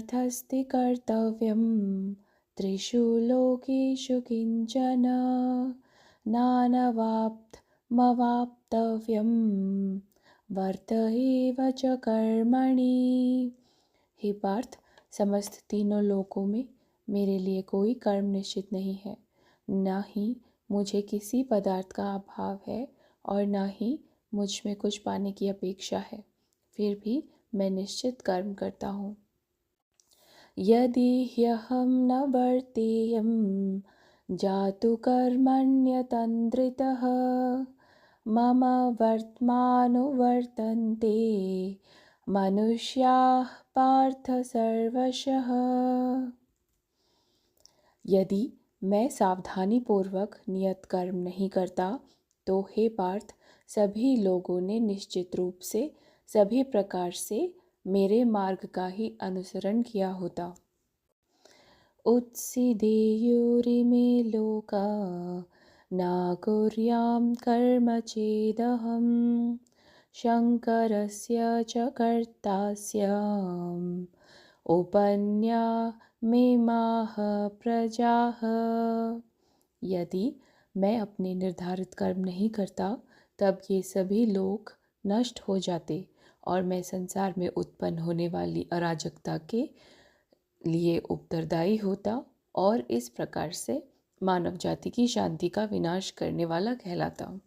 नार्थस्ति कर्तव्यं त्रिषु लोकेषु किंचन नानवाप्तमवाप्तव्यं वर्त एव च कर्मणि। हे पार्थ, समस्त तीनों लोकों में मेरे लिए कोई कर्म निश्चित नहीं है। न ही मुझे किसी पदार्थ का अभाव है और न ही मुझ में कुछ पाने की अपेक्षा है। फिर भी मैं निश्चित कर्म करता हूँ। यदि ह्यहं न वर्तेयं जातु कर्मण्यतन्द्रितः मम वर्त्मानुवर्तन्ते मनुष्याः पार्थ सर्वशः। यदि मैं सावधानी पूर्वक नियत कर्म नहीं करता तो हे पार्थ, सभी लोगों ने निश्चित रूप से सभी प्रकार से मेरे मार्ग का ही अनुसरण किया होता। उत्सीदेयुरिमे लोका न कुर्यां कर्म चेदहं शङ्करस्य च कर्तास्याम् उपन्यामिमाः प्रजाः। यदि मैं अपने निर्धारित कर्म नहीं करता तब ये सभी लोग नष्ट हो जाते और मैं संसार में उत्पन्न होने वाली अराजकता के लिए उत्तरदायी होता और इस प्रकार से मानव जाति की शांति का विनाश करने वाला कहलाता।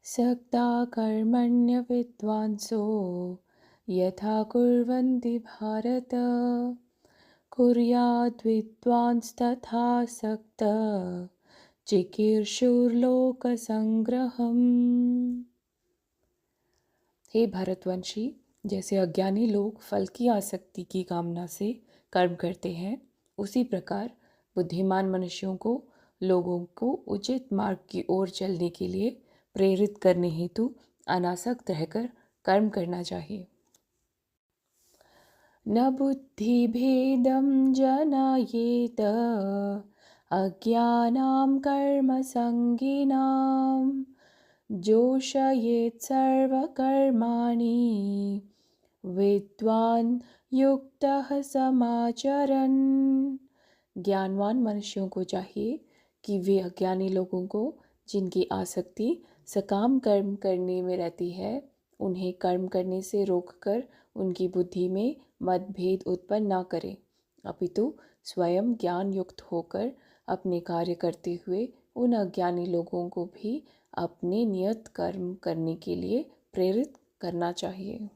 सक्ता कर्मण्य विद्वांसो यथा कुर्वन्ति भारत कुर्याद् विद्वांस्तथा सक्तः चिकीर्षुर्लोकसंग्रहम्। हे भरतवंशी, जैसे अज्ञानी लोग फल की आसक्ति की कामना से कर्म करते हैं, उसी प्रकार बुद्धिमान मनुष्यों को लोगों को उचित मार्ग की ओर चलने के लिए प्रेरित करने हेतु अनासक्त रहकर कर्म करना चाहिए। न बुद्धिभेदं जनायेत अज्ञानां कर्मसंगिनां जोषयेत् सर्वकर्माणि विद्वान् युक्तः समाचरन्। ज्ञानवान मनुष्यों को चाहिए कि वे अज्ञानी लोगों को, जिनकी आसक्ति सकाम कर्म करने में रहती है, उन्हें कर्म करने से रोककर उनकी बुद्धि में मतभेद उत्पन्न न करें, अपितु स्वयं ज्ञान युक्त होकर अपने कार्य करते हुए उन अज्ञानी लोगों को भी अपने नियत कर्म करने के लिए प्रेरित करना चाहिए।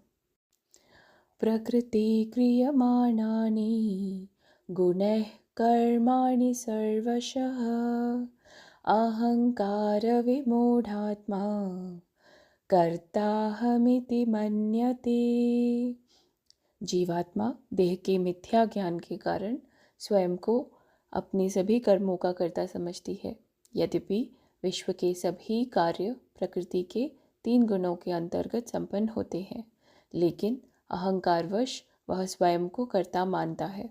प्रकृति क्रियमाणानि गुणैः कर्माणि सर्वशः अहंकार विमूढात्मा कर्ताहमिति मन्यते। जीवात्मा देह के मिथ्या ज्ञान के कारण स्वयं को अपने सभी कर्मों का कर्ता समझती है। यद्यपि विश्व के सभी कार्य प्रकृति के 3 गुणों के अंतर्गत संपन्न होते हैं, लेकिन अहंकारवश वह स्वयं को कर्ता मानता है।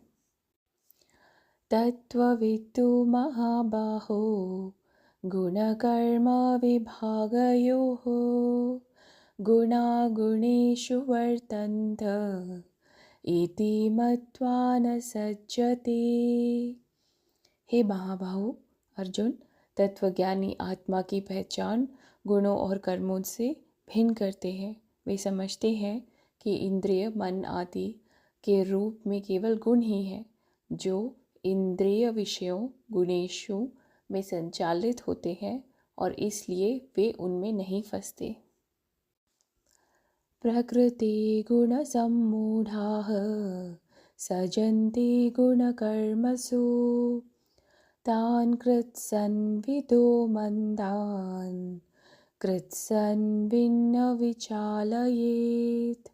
तत्त्ववित्तु महाबाहो गुणकर्म विभागयोः गुणागुणेषु वर्तन्त इति मत्वा न सज्जते। हे महाबाहो अर्जुन, तत्वज्ञानी आत्मा की पहचान गुणों और कर्मों से भिन्न करते हैं। वे समझते हैं कि इंद्रिय, मन आदि के रूप में केवल गुण ही हैं, जो इंद्रिय विषयों गुणेशु में संचालित होते हैं और इसलिए वे उनमें नहीं फंसते। प्रकृति गुण सम्मूढ़ाः सजन्ति गुणकर्मसु तान् कृत्सन्विदो मन्दान् कृत्सन्विन्न विचालयेत्।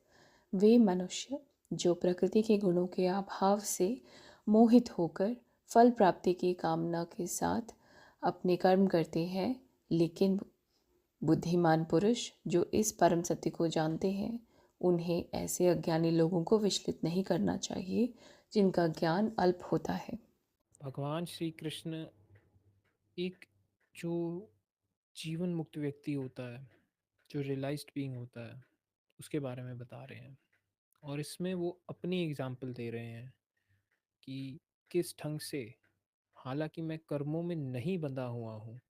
वे मनुष्य जो प्रकृति के गुणों के अभाव से मोहित होकर फल प्राप्ति की कामना के साथ अपने कर्म करते हैं, लेकिन बुद्धिमान पुरुष जो इस परम सत्य को जानते हैं, उन्हें ऐसे अज्ञानी लोगों को विचलित नहीं करना चाहिए जिनका ज्ञान अल्प होता है। भगवान श्री कृष्ण एक जो जीवन मुक्त व्यक्ति होता है, जो रियलाइज्ड बीइंग होता है, उसके बारे में बता रहे हैं। और इसमें वो अपनी एग्जाम्पल दे रहे हैं कि किस ढंग से, हालांकि मैं कर्मों में नहीं बंधा हुआ हूँ,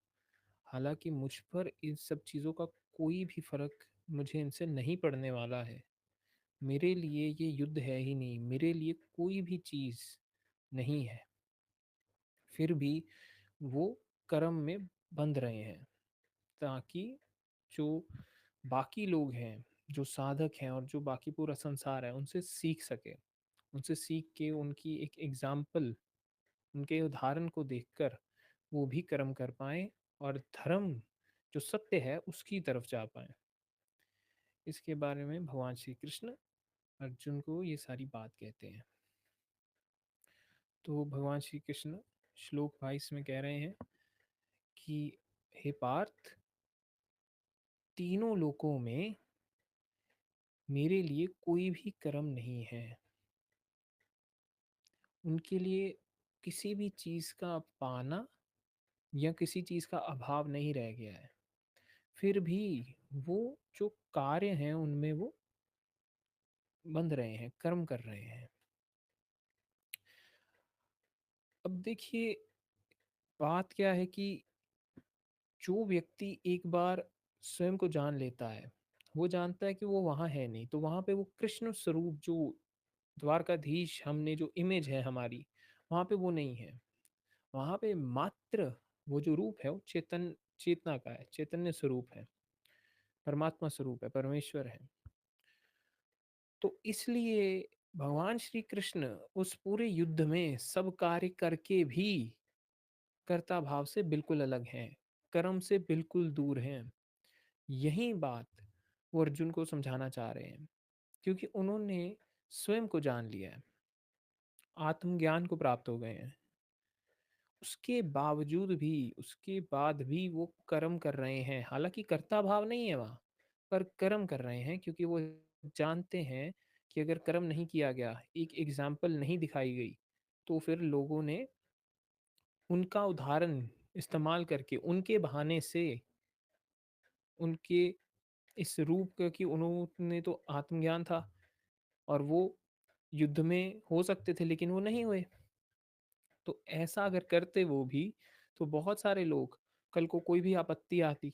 हालांकि मुझ पर इन सब चीज़ों का कोई भी फर्क मुझे इनसे नहीं पड़ने वाला है, मेरे लिए ये युद्ध है ही नहीं, मेरे लिए कोई भी चीज़ नहीं है, फिर भी वो कर्म में बंध रहे हैं, ताकि जो बाकी लोग हैं, जो साधक हैं और जो बाकी पूरा संसार है, उनसे सीख सके, उनसे सीख के उनकी एक एग्जाम्पल, उनके उदाहरण को देखकर वो भी कर्म कर पाएं और धर्म जो सत्य है उसकी तरफ जा पाएं। इसके बारे में भगवान श्री कृष्ण अर्जुन को ये सारी बात कहते हैं। तो भगवान श्री कृष्ण श्लोक 22 में कह रहे हैं कि हे पार्थ, तीनों लोकों में मेरे लिए कोई भी कर्म नहीं है, उनके लिए किसी भी चीज़ का पाना या किसी चीज़ का अभाव नहीं रह गया है, फिर भी वो जो कार्य हैं उनमें वो बंध रहे हैं, कर्म कर रहे हैं। अब देखिए, बात क्या है कि जो व्यक्ति एक बार स्वयं को जान लेता है, वो जानता है कि वो वहाँ है नहीं, तो वहाँ पे वो कृष्ण स्वरूप जो द्वारकाधीश हमने जो इमेज है हमारी, वहाँ पे वो नहीं है। वहाँ पे मात्र वो जो रूप है वो चेतना का है, चैतन्य स्वरूप है, परमात्मा स्वरूप है, परमेश्वर है। तो इसलिए भगवान श्री कृष्ण उस पूरे युद्ध में सब कार्य करके भी कर्ता भाव से बिल्कुल अलग हैं, कर्म से बिल्कुल दूर हैं। यही बात वो अर्जुन को समझाना चाह रहे हैं, क्योंकि उन्होंने स्वयं को जान लिया है, आत्मज्ञान को प्राप्त हो गए हैं। उसके बावजूद भी, उसके बाद भी वो कर्म कर रहे हैं, हालांकि कर्ता भाव नहीं है वहाँ, पर कर्म कर रहे हैं, क्योंकि वो जानते हैं कि अगर कर्म नहीं किया गया, एक एग्जाम्पल नहीं दिखाई गई, तो फिर लोगों ने उनका उदाहरण इस्तेमाल करके, उनके बहाने से, उनके इस रूप का कि उन्होंने तो आत्मज्ञान था और वो युद्ध में हो सकते थे लेकिन वो नहीं हुए, तो ऐसा अगर करते वो भी, तो बहुत सारे लोग, कल को कोई भी आपत्ति आती,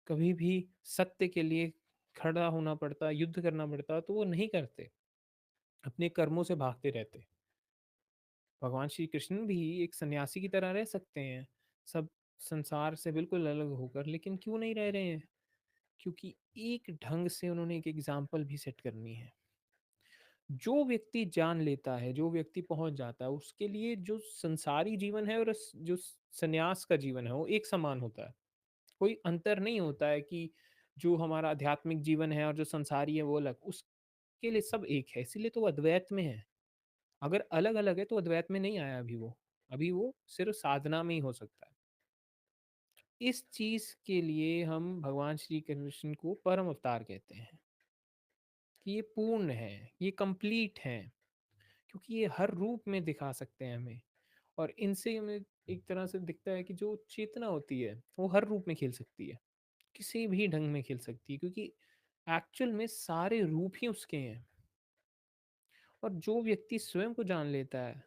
कभी भी सत्य के लिए खड़ा होना पड़ता, युद्ध करना पड़ता, तो वो नहीं करते, अपने कर्मों से भागते रहते। भगवान श्री कृष्ण भी एक सन्यासी की तरह रह सकते हैं, सब संसार से बिल्कुल अलग होकर, लेकिन क्यों नहीं रह रहे हैं? क्योंकि एक ढंग से उन्होंने एक एग्जाम्पल भी सेट करनी है। जो व्यक्ति जान लेता है, जो व्यक्ति पहुंच जाता है, उसके लिए जो संसारी जीवन है और जो संन्यास का जीवन है वो एक समान होता है। कोई अंतर नहीं होता है कि जो हमारा आध्यात्मिक जीवन है और जो संसारी है वो अलग, उसके लिए सब एक है, इसीलिए तो वो अद्वैत में है। अगर अलग अलग है तो अद्वैत में नहीं आया अभी वो सिर्फ साधना में ही हो सकता है। इस चीज के लिए हम भगवान श्री कृष्ण को परम अवतार कहते हैं, कि ये पूर्ण है, ये कंप्लीट है, क्योंकि ये हर रूप में दिखा सकते हैं हमें। और इनसे हमें एक तरह से दिखता है कि जो चेतना होती है वो हर रूप में खेल सकती है, किसी भी ढंग में खेल सकती है, क्योंकि एक्चुअल में सारे रूप ही उसके हैं। और जो व्यक्ति स्वयं को जान लेता है,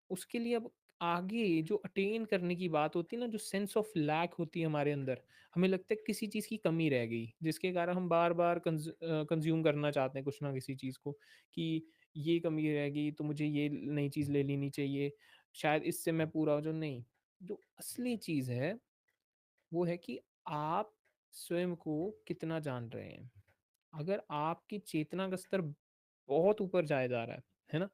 उसके लिए अब आगे जो अटेन करने की बात होती है ना, जो सेंस ऑफ लैक होती है हमारे अंदर, हमें लगता है किसी चीज़ की कमी रह गई, जिसके कारण हम बार बार कंज्यूम करना चाहते हैं कुछ ना किसी चीज़ को, कि ये कमी रह गई तो मुझे ये नई चीज़ ले लेनी चाहिए, शायद इससे मैं पूरा हो जाऊँ। नहीं, जो असली चीज़ है वो है कि आप स्वयं को कितना जान रहे हैं। अगर आपकी चेतना का स्तर बहुत ऊपर जाया जा रहा है ना,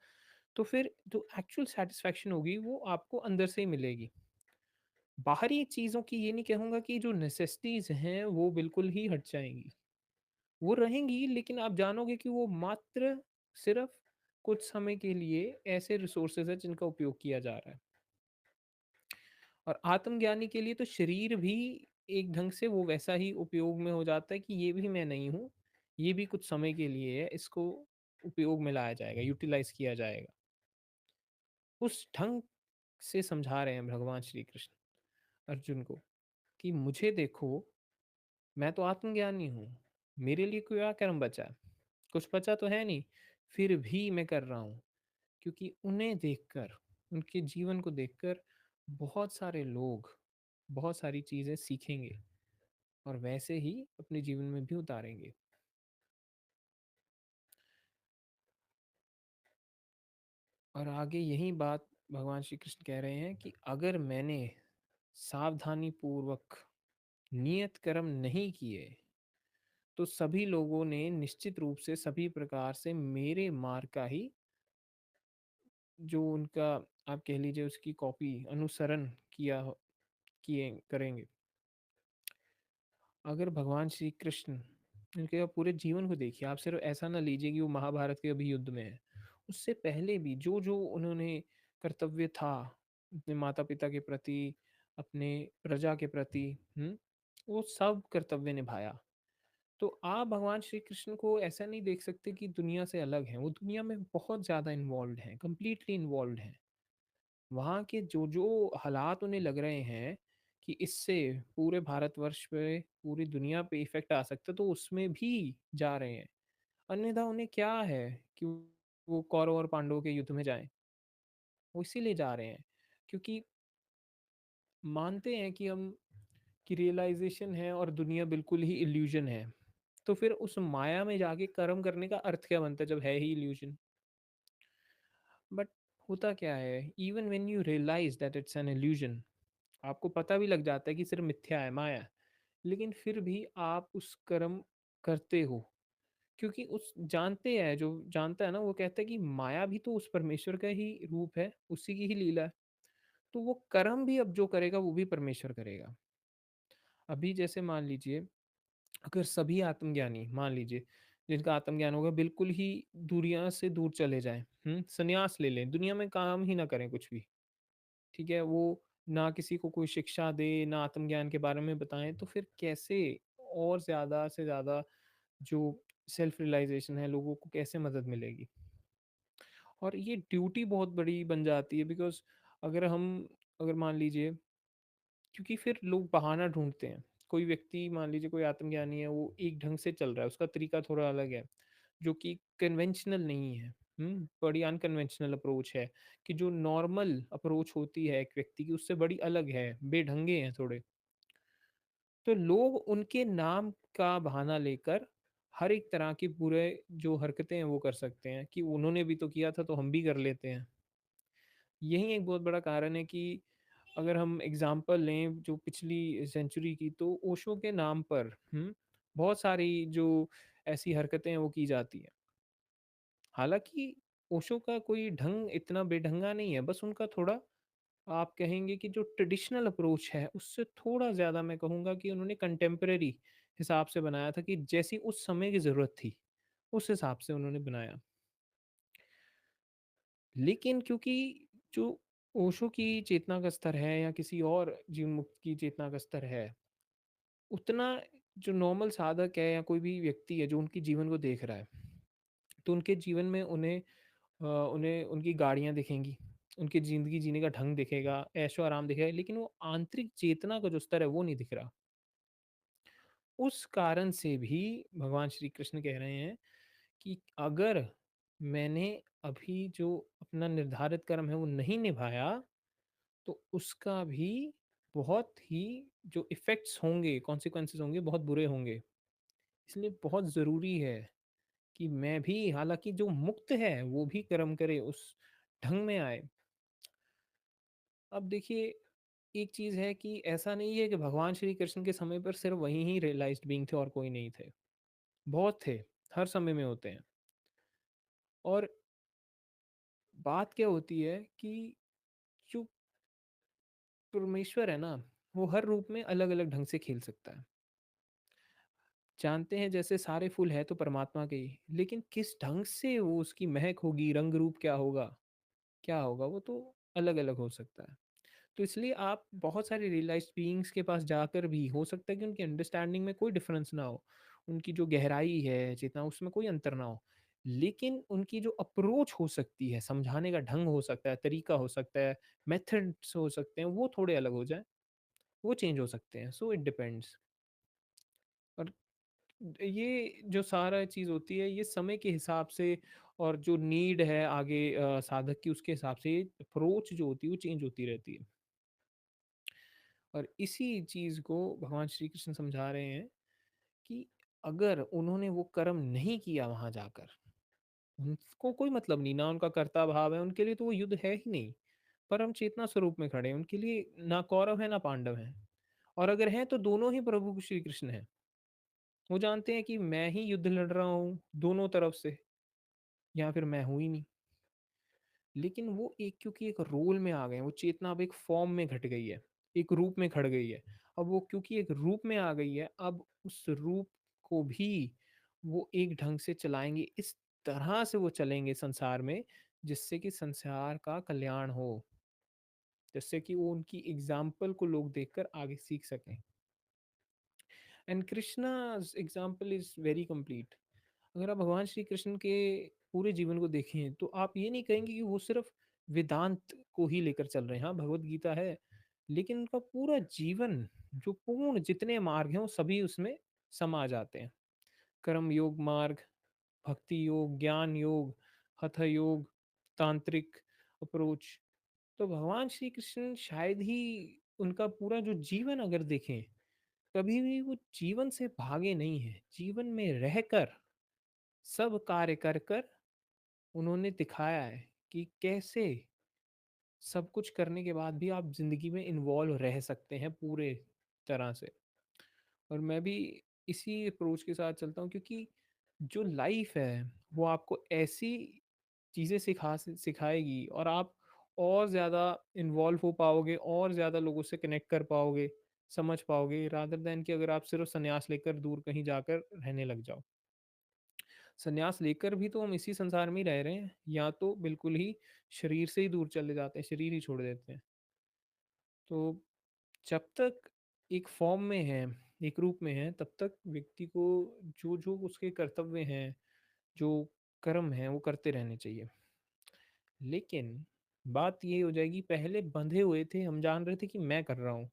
तो फिर जो एक्चुअल सैटिस्फैक्शन होगी वो आपको अंदर से ही मिलेगी। बाहरी चीज़ों की ये नहीं कहूँगा कि जो नेसेसिटीज़ हैं वो बिल्कुल ही हट जाएँगी। वो रहेंगी, लेकिन आप जानोगे कि वो मात्र सिर्फ़ कुछ समय के लिए ऐसे रिसोर्सेज़ हैं जिनका उपयोग किया जा रहा है। और आत्मज्ञानी के लिए तो शरीर भी एक ढंग से वो वैसा ही उपयोग में हो जाता है कि ये भी मैं नहीं हूँ, ये भी कुछ समय के लिए है, इसको उपयोग में लाया जाएगा, यूटिलाइज़ किया जाएगा। उस ढंग से समझा रहे हैं भगवान श्री कृष्ण अर्जुन को कि मुझे देखो, मैं तो आत्मज्ञानी हूँ, मेरे लिए क्या कर्म बचा है? कुछ बचा तो है नहीं। फिर भी मैं कर रहा हूँ, क्योंकि उन्हें देखकर, उनके जीवन को देखकर बहुत सारे लोग बहुत सारी चीज़ें सीखेंगे और वैसे ही अपने जीवन में भी उतारेंगे। और आगे यही बात भगवान श्री कृष्ण कह रहे हैं कि अगर मैंने सावधानी पूर्वक नियत कर्म नहीं किए, तो सभी लोगों ने निश्चित रूप से सभी प्रकार से मेरे मार्ग का ही, जो उनका, आप कह लीजिए उसकी कॉपी, अनुसरण किए करेंगे। अगर भगवान श्री कृष्ण, उनके आप पूरे जीवन को देखिए, आप सिर्फ ऐसा ना लीजिए कि वो महाभारत के अभी युद्ध में है, उससे पहले भी जो जो उन्होंने कर्तव्य था अपने माता पिता के प्रति, अपने प्रजा के प्रति, वो सब कर्तव्य निभाया। तो आप भगवान श्री कृष्ण को ऐसा नहीं देख सकते कि दुनिया से अलग हैं, वो दुनिया में बहुत ज़्यादा इन्वॉल्व हैं, कंप्लीटली इन्वॉल्व हैं। वहाँ के जो जो हालात उन्हें लग रहे हैं कि इससे पूरे भारतवर्ष पे, पूरी दुनिया पे इफेक्ट आ सकता है, तो उसमें भी जा रहे हैं। अन्यथा उन्हें क्या है कि वो कौरव और पांडवों के युद्ध में जाएं, वो इसीलिए जा रहे हैं क्योंकि मानते हैं कि हम, कि रियलाइजेशन है और दुनिया बिल्कुल ही इल्यूजन है। तो फिर उस माया में जाके कर्म करने का अर्थ क्या बनता है जब है ही इल्यूजन। बट होता क्या है, even when you realize that it's an illusion, आपको पता भी लग जाता है कि सिर्फ मिथ्या है, माया है, लेकिन फिर भी आप उस कर्म करते हो, क्योंकि उस जानते हैं, जो जानता है ना वो कहता है कि माया भी तो उस परमेश्वर का ही रूप है, उसी की ही लीला है। तो वो कर्म भी अब जो करेगा वो भी परमेश्वर करेगा। अभी जैसे मान लीजिए, अगर सभी आत्मज्ञानी, मान लीजिए जिनका आत्मज्ञान होगा, बिल्कुल ही दुनिया से दूर चले जाएं, संन्यास ले लें, दुनिया में काम ही ना करें कुछ भी, ठीक है, वो ना किसी को कोई शिक्षा दे, ना आत्मज्ञान के बारे में बताएं, तो फिर कैसे और ज़्यादा से ज़्यादा जो सेल्फ रियलाइजेशन है, लोगों को कैसे मदद मिलेगी। और ये ड्यूटी बहुत बड़ी बन जाती है, बिकॉज अगर हम, अगर मान लीजिए, क्योंकि फिर लोग बहाना ढूंढते हैं। कोई व्यक्ति, मान लीजिए कोई आत्मज्ञानी है, वो एक ढंग से चल रहा है, उसका तरीका थोड़ा अलग है, जो कि कन्वेंशनल नहीं है, बड़ी अनकन्वेंशनल अप्रोच है, कि जो नॉर्मल अप्रोच होती है एक व्यक्ति की उससे बड़ी अलग है, बेढंगे हैं थोड़े। तो लोग उनके नाम का बहाना लेकर हर एक तरह की बुरे जो हरकतें हैं वो कर सकते हैं, कि उन्होंने भी तो किया था तो हम भी कर लेते हैं। यही एक बहुत बड़ा कारण है कि अगर हम एग्जाम्पल लें जो पिछली सेंचुरी की, तो ओशो के नाम पर बहुत सारी जो ऐसी हरकतें हैं वो की जाती हैं। हालांकि ओशो का कोई ढंग इतना बेढंगा नहीं है, बस उनका थोड़ा, आप कहेंगे कि जो ट्रेडिशनल अप्रोच है उससे थोड़ा ज़्यादा, मैं कहूँगा कि उन्होंने कंटेम्प्रेरी हिसाब से बनाया था, कि जैसी उस समय की ज़रूरत थी उस हिसाब से उन्होंने बनाया। लेकिन क्योंकि जो ओशो की चेतना का स्तर है या किसी और जीवन मुक्त की चेतना का स्तर है, उतना जो नॉर्मल साधक है या कोई भी व्यक्ति है जो उनकी जीवन को देख रहा है, तो उनके जीवन में उन्हें उनकी गाड़ियाँ दिखेंगी, उनकी ज़िंदगी जीने का ढंग दिखेगा, ऐशो आराम दिखेगा, लेकिन वो आंतरिक चेतना का जो स्तर है वो नहीं दिख रहा। उस कारण से भी भगवान श्री कृष्ण कह रहे हैं कि अगर मैंने अभी जो अपना निर्धारित कर्म है वो नहीं निभाया, तो उसका भी बहुत ही जो इफ़ेक्ट्स होंगे, कॉन्सिक्वेंसेस होंगे, बहुत बुरे होंगे। इसलिए बहुत ज़रूरी है कि मैं भी, हालाँकि जो मुक्त है वो भी कर्म करे, उस ढंग में आए। अब देखिए, एक चीज़ है कि ऐसा नहीं है कि भगवान श्री कृष्ण के समय पर सिर्फ़ वही ही रियलाइज़्ड बीइंग थे और कोई नहीं थे। बहुत थे, हर समय में होते हैं। और बात क्या होती है कि जो परमेश्वर है ना, वो हर रूप में अलग-अलग ढंग से खेल सकता है। जानते हैं जैसे सारे फूल हैं तो परमात्मा के ही, लेकिन किस ढंग से वो उसकी महक होगी, रंग रूप क्या होगा, वो तो अलग-अलग हो सकता है। तो इसलिए आप बहुत सारे रियलाइज़्ड बीइंग्स के पास जाकर भी हो सकता है कि उनकी अंडरस्टैंडिंग में कोई डिफरेंस ना हो, उनकी जो गहराई है चेतना उसमें कोई अंतर ना हो। लेकिन उनकी जो अप्रोच हो सकती है, समझाने का ढंग हो सकता है, तरीका हो सकता है, मेथड्स हो सकते हैं, वो थोड़े अलग हो जाएँ, वो चेंज हो सकते हैं। So it depends. और ये जो सारा चीज़ होती है, ये समय के हिसाब से और जो नीड है आगे साधक की, उसके हिसाब से अप्रोच जो होती है वो चेंज होती रहती है। और इसी चीज़ को भगवान श्री कृष्ण समझा रहे हैं कि अगर उन्होंने वो कर्म नहीं किया वहाँ जाकर, उनको कोई मतलब नहीं, ना उनका कर्ता भाव है, उनके लिए तो वो युद्ध है ही नहीं। परम चेतना स्वरूप में खड़े हैं, उनके लिए ना कौरव है ना पांडव हैं। और अगर हैं तो दोनों ही प्रभु श्री कृष्ण हैं। वो जानते हैं कि मैं ही युद्ध लड़ रहा हूँ दोनों तरफ से, या फिर मैं हूँ ही नहीं। लेकिन वो एक, क्योंकि एक रोल में आ गए हैं, वो चेतना अब एक फॉर्म में घट गई है, एक रूप में खड़ गई है। अब वो क्योंकि एक रूप में आ गई है, अब उस रूप को भी वो एक ढंग से चलाएंगे, इस तरह से वो चलेंगे संसार में, जिससे कि संसार का कल्याण हो, जिससे कि वो उनकी एग्जाम्पल को लोग देखकर आगे सीख सकें। And Krishna's example is very complete. अगर आप भगवान श्री कृष्ण के पूरे जीवन को देखें तो आप ये नहीं कहेंगे कि वो सिर्फ वेदांत को ही लेकर चल रहे हैं। हाँ, भगवत गीता है, लेकिन उनका पूरा जीवन, जो पूर्ण जितने मार्ग हैं वो सभी उसमें समा जाते हैं। कर्म योग मार्ग, भक्ति योग, ज्ञान योग, हठ योग, तांत्रिक अप्रोच। तो भगवान श्री कृष्ण शायद ही, उनका पूरा जो जीवन अगर देखें, कभी भी वो जीवन से भागे नहीं है, जीवन में रहकर सब कार्य कर कर उन्होंने दिखाया है कि कैसे सब कुछ करने के बाद भी आप जिंदगी में इन्वॉल्व रह सकते हैं पूरे तरह से। और मैं भी इसी अप्रोच के साथ चलता हूँ, क्योंकि जो लाइफ है वो आपको ऐसी चीज़ें सिखाएगी, और आप और ज़्यादा इन्वॉल्व हो पाओगे, और ज़्यादा लोगों से कनेक्ट कर पाओगे, समझ पाओगे, रादर देन कि अगर आप सिर्फ संन्यास लेकर दूर कहीं जाकर रहने लग जाओ। संन्यास लेकर भी तो हम इसी संसार में ही रह रहे हैं, या तो बिल्कुल ही शरीर से ही दूर चले जाते हैं, शरीर ही छोड़ देते हैं। तो जब तक एक फॉर्म में है, एक रूप में है, तब तक व्यक्ति को जो जो उसके कर्तव्य हैं, जो कर्म हैं, वो करते रहने चाहिए। लेकिन बात ये हो जाएगी, पहले बंधे हुए थे, हम जान रहे थे कि मैं कर रहा हूँ,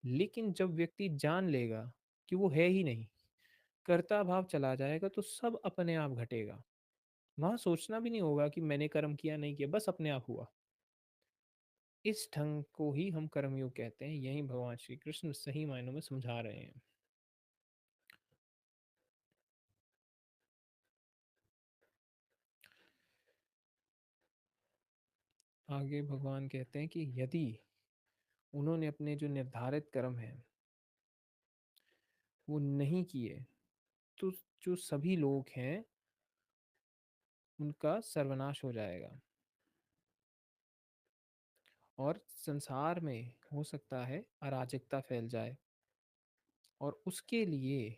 लेकिन जब व्यक्ति जान लेगा कि वो है ही नहीं, कर्ता भाव चला जाएगा, तो सब अपने आप घटेगा। वहां सोचना भी नहीं होगा कि मैंने कर्म किया नहीं किया, बस अपने आप हुआ। इस ढंग को ही हम कर्मयोग कहते हैं, यही भगवान श्री कृष्ण सही मायनों में समझा रहे हैं। आगे भगवान कहते हैं कि यदि उन्होंने अपने जो निर्धारित कर्म है वो नहीं किए, तो जो सभी लोग हैं उनका सर्वनाश हो जाएगा, और संसार में हो सकता है अराजकता फैल जाए। और उसके लिए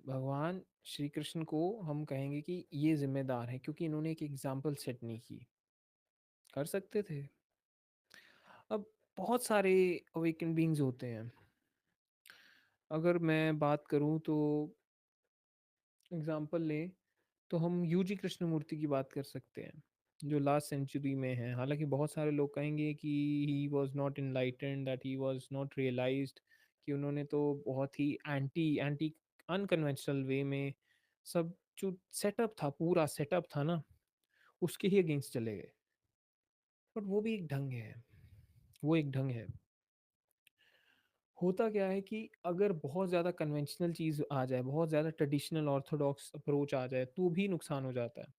भगवान श्री कृष्ण को हम कहेंगे कि ये जिम्मेदार है, क्योंकि इन्होंने एक एग्जाम्पल सेट नहीं की। कर सकते थे। अब बहुत सारे अवेकन बीइंग्स होते हैं। अगर मैं बात करूं तो एग्जाम्पल लें, तो हम यूजी कृष्णमूर्ति की बात कर सकते हैं, जो लास्ट सेंचुरी में है। हालांकि बहुत सारे लोग कहेंगे कि he was not enlightened, that he was not realized, कि उन्होंने तो बहुत ही एंटी एंटी अनकन्वेंशनल वे में सब जो सेटअप था, पूरा सेटअप था ना, उसके ही अगेंस्ट चले गए। बट वो भी एक ढंग है, वो एक ढंग है। होता क्या है कि अगर बहुत ज़्यादा कन्वेंशनल चीज़ आ जाए, बहुत ज़्यादा ट्रेडिशनल ऑर्थोडॉक्स अप्रोच आ जाए, तो भी नुकसान हो जाता है।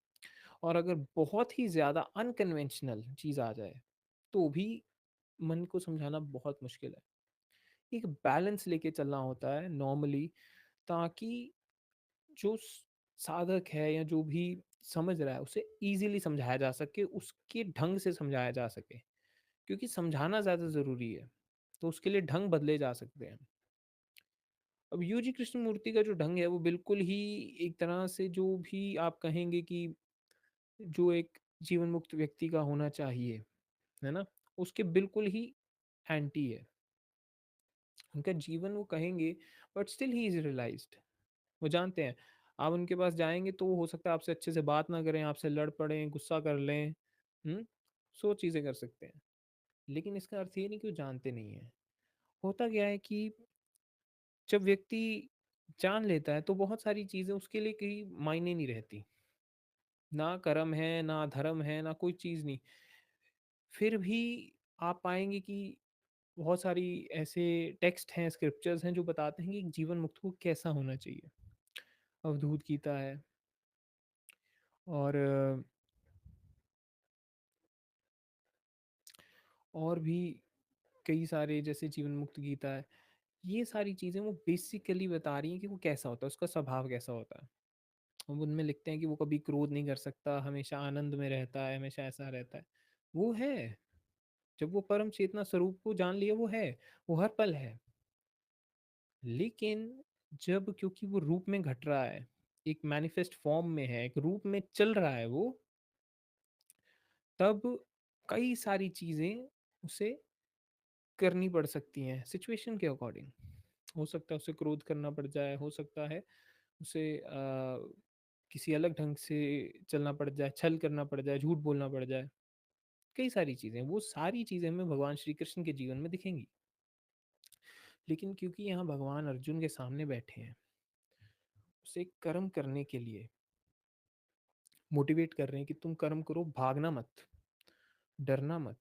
और अगर बहुत ही ज़्यादा अनकन्वेंशनल चीज़ आ जाए, तो भी मन को समझाना बहुत मुश्किल है। एक बैलेंस लेके चलना होता है नॉर्मली, ताकि जो साधक है या जो भी समझ रहा है, उसे इजीली समझाया जा सके, उसके ढंग से समझाया जा सके, क्योंकि समझाना ज़्यादा ज़रूरी है। तो उसके लिए ढंग बदले जा सकते हैं। अब यूजी कृष्णमूर्ति का जो ढंग है वो बिल्कुल ही एक तरह से, जो भी आप कहेंगे कि जो एक जीवन मुक्त व्यक्ति का होना चाहिए, है ना, उसके बिल्कुल ही एंटी है। उनका जीवन वो कहेंगे, but still he is realized. वो जानते हैं, आप उनके पास जाएंगे तो हो सकता है आपसे अच्छे से बात ना करें, आपसे लड़ पड़ें, गुस्सा कर लें, हम्म, सो चीज़ें कर सकते हैं। लेकिन इसका अर्थ ये नहीं कि वो जानते नहीं है। होता क्या है कि जब व्यक्ति जान लेता है तो बहुत सारी चीज़ें उसके लिए कहीं मायने नहीं रहती। ना कर्म है, ना धर्म है, ना कोई चीज़ नहीं। फिर भी आप पाएँगे कि बहुत सारी ऐसे टेक्स्ट हैं, स्क्रिप्चर्स हैं जो बताते हैं कि एक जीवन मुक्त को कैसा होना चाहिए। अवधूत गीता है और और भी कई सारे जैसे जीवन मुक्त गीता है। ये सारी चीज़ें वो बेसिकली बता रही हैं कि वो कैसा होता है, उसका स्वभाव कैसा होता है। अब उनमें लिखते हैं कि वो कभी क्रोध नहीं कर सकता, हमेशा आनंद में रहता है, हमेशा ऐसा रहता है। वो है, जब वो परम चेतना स्वरूप को जान लिया वो है, वो हर पल है। लेकिन जब क्योंकि वो रूप में घट रहा है, एक मैनिफेस्ट फॉर्म में है, एक रूप में चल रहा है वो, तब कई सारी चीज़ें उसे करनी पड़ सकती हैं सिचुएशन के अकॉर्डिंग। हो सकता है उसे क्रोध करना पड़ जाए, हो सकता है उसे किसी अलग ढंग से चलना पड़ जाए, छल करना पड़ जाए, झूठ बोलना पड़ जाए। कई सारी चीज़ें, वो सारी चीज़ें हमें भगवान श्री कृष्ण के जीवन में दिखेंगी। लेकिन क्योंकि यहाँ भगवान अर्जुन के सामने बैठे हैं, उसे कर्म करने के लिए मोटिवेट कर रहे हैं कि तुम कर्म करो, भागना मत, डरना मत।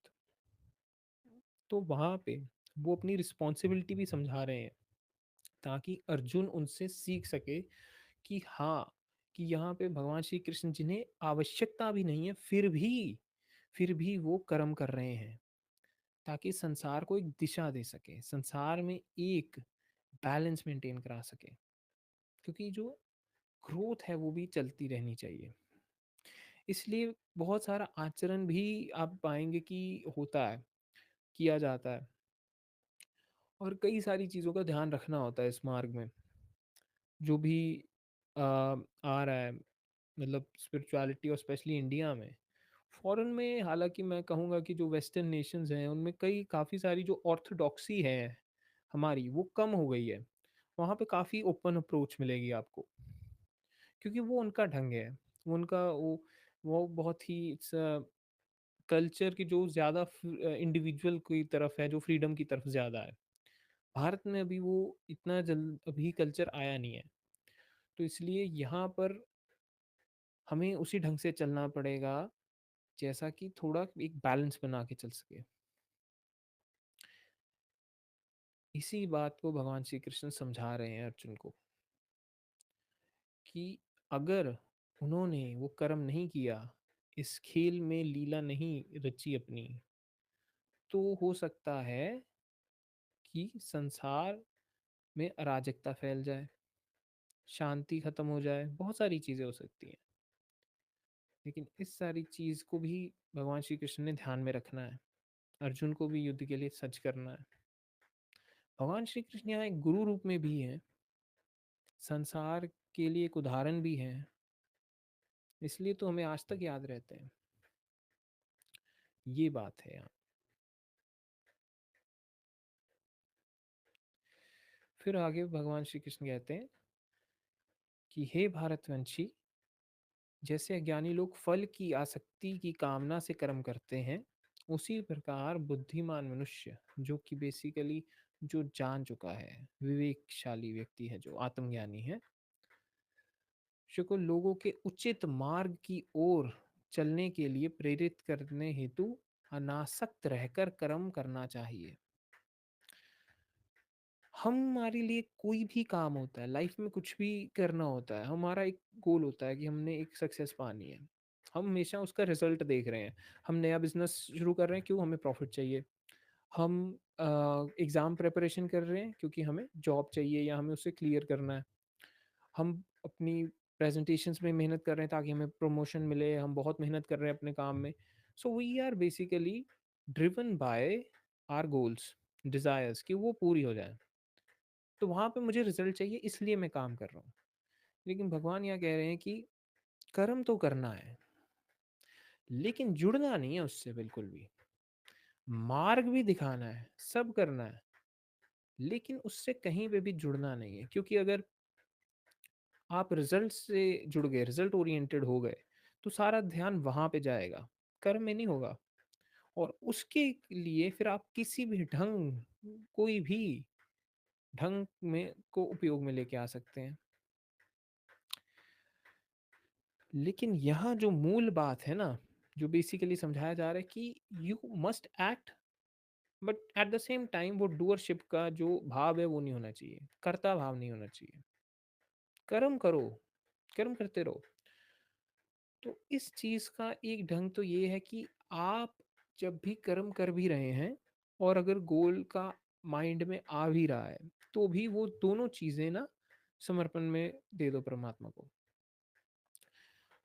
तो वहाँ पे वो अपनी रिस्पॉन्सिबिलिटी भी समझा रहे हैं ताकि अर्जुन उनसे सीख सके कि हाँ, कि यहाँ पे भगवान श्री कृष्ण जिन्हें आवश्यकता भी नहीं है फिर भी वो कर्म कर रहे हैं ताकि संसार को एक दिशा दे सके, संसार में एक बैलेंस मेंटेन करा सके। क्योंकि जो ग्रोथ है वो भी चलती रहनी चाहिए। इसलिए बहुत सारा आचरण भी आप पाएंगे कि होता है, किया जाता है, और कई सारी चीज़ों का ध्यान रखना होता है इस मार्ग में। जो भी आ रहा है, मतलब स्पिरिचुअलिटी और स्पेशली इंडिया में, फॉरेन में हालांकि मैं कहूँगा कि जो वेस्टर्न नेशंस हैं उनमें कई काफ़ी सारी जो ऑर्थोडॉक्सी है हमारी वो कम हो गई है। वहाँ पे काफ़ी ओपन अप्रोच मिलेगी आपको, क्योंकि वो उनका ढंग है, वो उनका वो बहुत ही इट्स कल्चर की जो ज़्यादा इंडिविजुअल की तरफ है, जो फ्रीडम की तरफ ज़्यादा है। भारत में अभी वो इतना जल्द अभी कल्चर आया नहीं है। तो इसलिए यहाँ पर हमें उसी ढंग से चलना पड़ेगा जैसा कि थोड़ा एक बैलेंस बना के चल सके। इसी बात को भगवान श्री कृष्ण समझा रहे हैं अर्जुन को कि अगर उन्होंने वो कर्म नहीं किया, इस खेल में लीला नहीं रची अपनी, तो हो सकता है कि संसार में अराजकता फैल जाए, शांति खत्म हो जाए, बहुत सारी चीज़ें हो सकती हैं। लेकिन इस सारी चीज़ को भी भगवान श्री कृष्ण ने ध्यान में रखना है, अर्जुन को भी युद्ध के लिए सज्ज करना है। भगवान श्री कृष्ण यहाँ एक गुरु रूप में भी हैं, संसार के लिए एक उदाहरण भी हैं, इसलिए तो हमें आज तक याद रहते हैं। ये बात है यहाँ। फिर आगे भगवान श्री कृष्ण कहते हैं कि हे भारतवंशी, जैसे अज्ञानी लोग फल की आसक्ति की कामना से कर्म करते हैं, उसी प्रकार बुद्धिमान मनुष्य, जो कि बेसिकली जो जान चुका है, विवेकशाली व्यक्ति है, जो आत्मज्ञानी है, को लोगों के उचित मार्ग की ओर चलने के लिए प्रेरित करने हेतु अनासक्त रहकर कर्म करना चाहिए। हमारे लिए कोई भी काम होता है, लाइफ में कुछ भी करना होता है, हमारा एक गोल होता है कि हमने एक सक्सेस पानी है। हम हमेशा उसका रिजल्ट देख रहे हैं। हम नया बिजनेस शुरू कर रहे हैं, क्यों? हमें प्रॉफिट चाहिए। हम एग्ज़ाम प्रिपरेशन कर रहे हैं क्योंकि हमें जॉब चाहिए या हमें उसे क्लियर करना है। हम अपनी प्रेजेंटेशंस में मेहनत कर रहे हैं ताकि हमें प्रमोशन मिले, हम बहुत मेहनत कर रहे हैं अपने काम में। So we are basically driven by our goals, desires, कि वो पूरी हो जाए। तो वहाँ पे मुझे रिजल्ट चाहिए, इसलिए मैं काम कर रहा हूँ। लेकिन भगवान यहाँ कह रहे हैं कि कर्म तो करना है, लेकिन जुड़ना नहीं है उससे बिल्कुल भी। मार्ग भी दिखाना है, सब करना है, लेकिन उससे कहीं पे भी जुड़ना नहीं है। क्योंकि अगर आप रिजल्ट से जुड़ गए, रिजल्ट ओरिएंटेड हो गए, तो सारा ध्यान वहां पे जाएगा, कर्म में नहीं होगा। और उसके लिए फिर आप किसी भी ढंग, कोई भी ढंग में को उपयोग में लेके आ सकते हैं। लेकिन यहाँ जो मूल बात है ना, जो बेसिकली समझाया जा रहा है कि you must act, but at the same time वो डूअरशिप का जो भाव है वो नहीं होना चाहिए, कर्ता भाव नहीं होना चाहिए। कर्म करो, कर्म करते रहो। तो इस चीज का एक ढंग तो ये है कि आप जब भी कर्म कर भी रहे हैं और अगर गोल का माइंड में आ भी रहा है, तो भी वो दोनों चीजें ना समर्पण में दे दो परमात्मा को।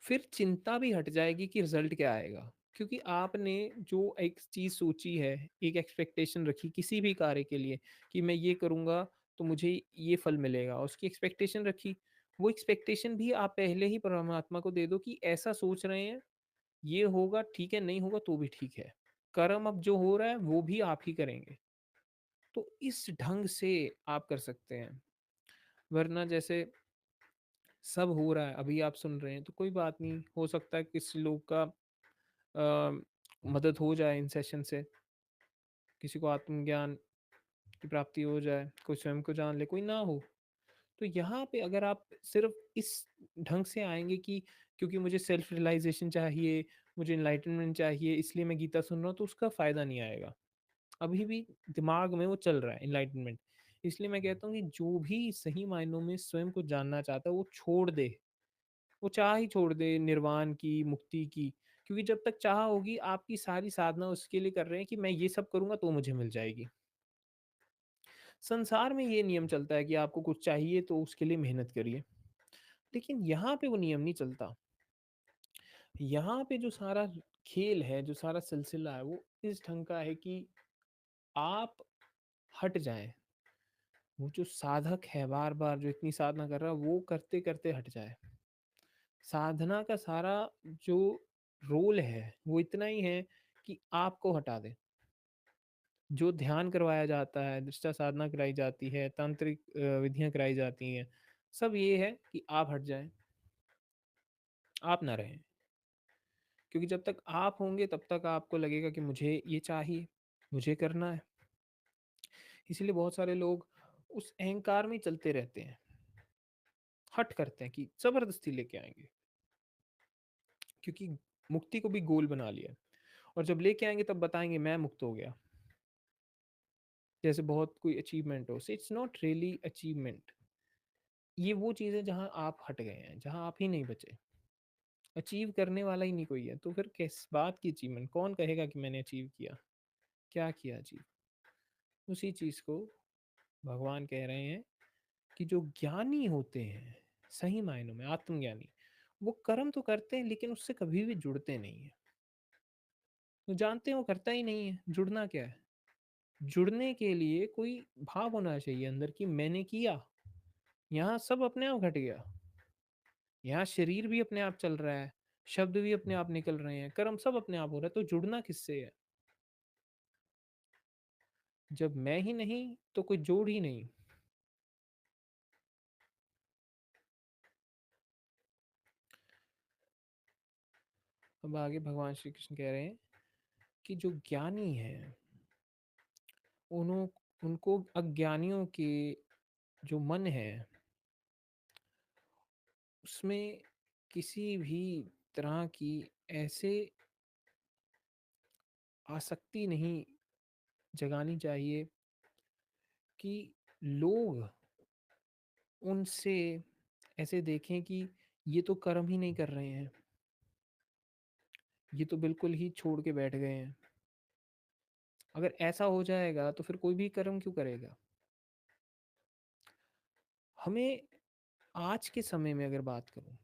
फिर चिंता भी हट जाएगी कि रिजल्ट क्या आएगा, क्योंकि आपने जो एक चीज सोची है, एक एक्सपेक्टेशन रखी किसी भी कार्य के लिए कि मैं ये करूंगा तो मुझे ये फल मिलेगा, उसकी एक्सपेक्टेशन रखी। वो एक्सपेक्टेशन भी आप पहले ही परमात्मा को दे दो कि ऐसा सोच रहे हैं, ये होगा ठीक है, नहीं होगा तो भी ठीक है। कर्म अब जो हो रहा है वो भी आप ही करेंगे। तो इस ढंग से आप कर सकते हैं। वरना जैसे सब हो रहा है, अभी आप सुन रहे हैं तो कोई बात नहीं, हो सकता है किसी लोग का मदद हो जाए इन सेशन से, किसी को आत्मज्ञान की प्राप्ति हो जाए, कोई स्वयं को जान ले, कोई ना हो। तो यहाँ पे अगर आप सिर्फ इस ढंग से आएंगे कि क्योंकि मुझे सेल्फ रियलाइजेशन चाहिए, मुझे इनलाइटनमेंट चाहिए इसलिए मैं गीता सुन रहा हूँ, तो उसका फ़ायदा नहीं आएगा। अभी भी दिमाग में वो चल रहा है इनलाइटनमेंट। इसलिए मैं कहता हूँ कि जो भी सही मायनों में स्वयं को जानना चाहता है वो छोड़ दे, वो चाह ही छोड़ दे निर्वाण की, मुक्ति की। क्योंकि जब तक चाह होगी, आपकी सारी साधना उसके लिए कर रहे हैं कि मैं ये सब करूँगा तो मुझे मिल जाएगी। संसार में ये नियम चलता है कि आपको कुछ चाहिए तो उसके लिए मेहनत करिए। लेकिन यहाँ पे वो नियम नहीं चलता। यहाँ पे जो सारा खेल है, जो सारा सिलसिला है, वो इस ढंग का है कि आप हट जाएँ। वो जो साधक है बार-बार जो इतनी साधना कर रहा है, वो करते-करते हट जाए। साधना का सारा जो रोल है, वो इतना ही है कि आपको हटा दे। जो ध्यान करवाया जाता है, दृष्टा साधना कराई जाती है, तांत्रिक विधियाँ कराई जाती हैं, सब ये है कि आप हट जाएँ, आप ना रहें। क्योंकि जब तक आप होंगे तब तक आपको लगेगा कि मुझे ये चाहिए, मुझे करना है। इसीलिए बहुत सारे लोग उस अहंकार में ही चलते रहते हैं, हठ करते हैं कि ज़बरदस्ती लेके आएँगे, क्योंकि मुक्ति को भी गोल बना लिया है। और जब लेके आएँगे तब बताएँगे मैं मुक्त हो गया, जैसे बहुत कोई अचीवमेंट हो। So it's not really achievement. ये वो चीज़ है जहाँ आप हट गए हैं, जहाँ आप ही नहीं बचे। अचीव करने वाला ही नहीं कोई है, तो फिर किस बात की अचीवमेंट? कौन कहेगा कि मैंने अचीव किया? क्या किया अचीव? उसी चीज़ को भगवान कह रहे हैं कि जो ज्ञानी होते हैं, सही मायनों में आत्मज्ञानी, वो कर्म तो करते हैं लेकिन उससे कभी भी जुड़ते नहीं हैं। वो जानते हैं वो करता ही नहीं है, जुड़ना क्या है? जुड़ने के लिए कोई भाव होना चाहिए अंदर कि मैंने किया। यहाँ सब अपने आप घट गया। यहाँ शरीर भी अपने आप चल रहा है, शब्द भी अपने आप निकल रहे हैं, कर्म सब अपने आप हो रहा है, तो जुड़ना किससे है? जब मैं ही नहीं तो कोई जोड़ ही नहीं। अब आगे भगवान श्री कृष्ण कह रहे हैं कि जो ज्ञानी हैं, उन्हों उनको अज्ञानियों के जो मन है उसमें किसी भी तरह की ऐसे आसक्ति नहीं जगानी चाहिए कि लोग उनसे ऐसे देखें कि ये तो कर्म ही नहीं कर रहे हैं, ये तो बिल्कुल ही छोड़ के बैठ गए हैं। अगर ऐसा हो जाएगा तो फिर कोई भी कर्म क्यों करेगा? हमें आज के समय में अगर बात करूं,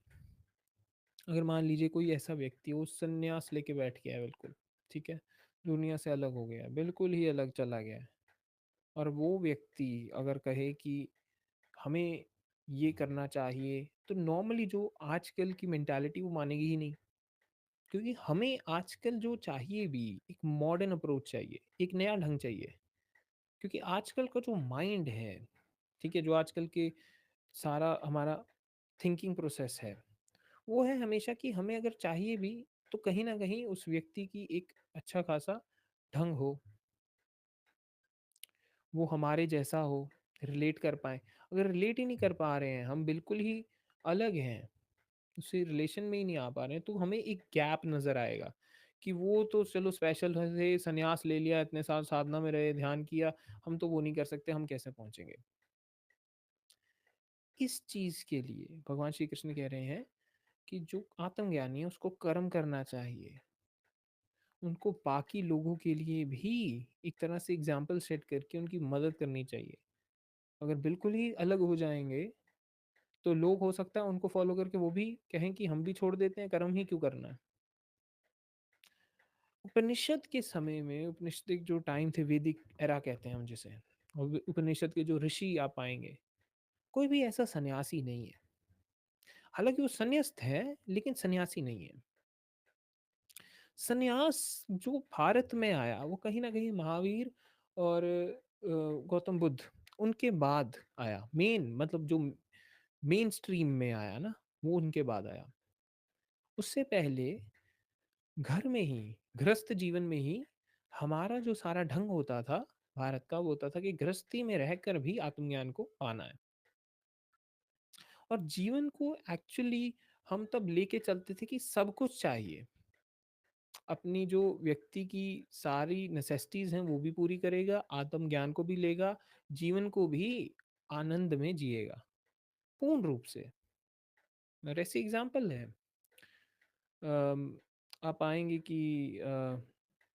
अगर मान लीजिए कोई ऐसा व्यक्ति वो संन्यास लेके बैठ गया है बिल्कुल, ठीक है, दुनिया से अलग हो गया है, बिल्कुल ही अलग चला गया है, और वो व्यक्ति अगर कहे कि हमें ये करना चाहिए, तो नॉर्मली जो आजकल की मेंटालिटी वो मानेगी ही नहीं। क्योंकि हमें आजकल जो चाहिए भी एक मॉडर्न अप्रोच चाहिए, एक नया ढंग चाहिए। क्योंकि आजकल का जो माइंड है, ठीक है, जो आजकल के सारा हमारा थिंकिंग प्रोसेस है, वो है हमेशा कि हमें अगर चाहिए भी तो कहीं न कहीं उस व्यक्ति की एक अच्छा खासा ढंग हो, वो हमारे जैसा हो, रिलेट कर पाएँ। अगर रिलेट ही नहीं कर पा रहे हैं, हम बिल्कुल ही अलग हैं, उससे रिलेशन में ही नहीं आ पा रहे हैं, तो हमें एक गैप नज़र आएगा कि वो तो चलो स्पेशल थे, संन्यास ले लिया, इतने साल साधना में रहे, ध्यान किया, हम तो वो नहीं कर सकते, हम कैसे पहुँचेंगे? इस चीज़ के लिए भगवान श्री कृष्ण कह रहे हैं कि जो आत्मज्ञानी है उसको कर्म करना चाहिए। उनको बाकी लोगों के लिए भी एक तरह से एग्ज़ाम्पल सेट करके उनकी मदद करनी चाहिए। अगर बिल्कुल ही अलग हो जाएँगे, तो लोग हो सकता है उनको फ़ॉलो करके वो भी कहें कि हम भी छोड़ देते हैं, कर्म ही क्यों करना है। उपनिषद के समय में उपनिषदिक जो टाइम थे, वैदिक एरा कहते हैं हम जिसे, और उपनिषद के जो ऋषि आप पाएँगे, कोई भी ऐसा सन्यासी नहीं है। हालाँकि वो संन्यास्त है, लेकिन सन्यासी नहीं है। संन्यास जो भारत में आया वो कहीं न कहीं महावीर और गौतम बुद्ध उनके बाद आया। मेन मतलब जो मेन स्ट्रीम में आया ना, वो उनके बाद आया। उससे पहले घर में ही, गृहस्थ जीवन में ही हमारा जो सारा ढंग होता था भारत का, वो होता था कि गृहस्थी में रहकर भी आत्मज्ञान को पाना है। और जीवन को एक्चुअली हम तब लेके चलते थे कि सब कुछ चाहिए। अपनी जो व्यक्ति की सारी नेसेसिटीज़ हैं वो भी पूरी करेगा, आत्मज्ञान को भी लेगा, जीवन को भी आनंद में जिएगा, पूर्ण रूप से। और ऐसे एग्ज़ाम्पल हैं। अम, आप पाएँगे कि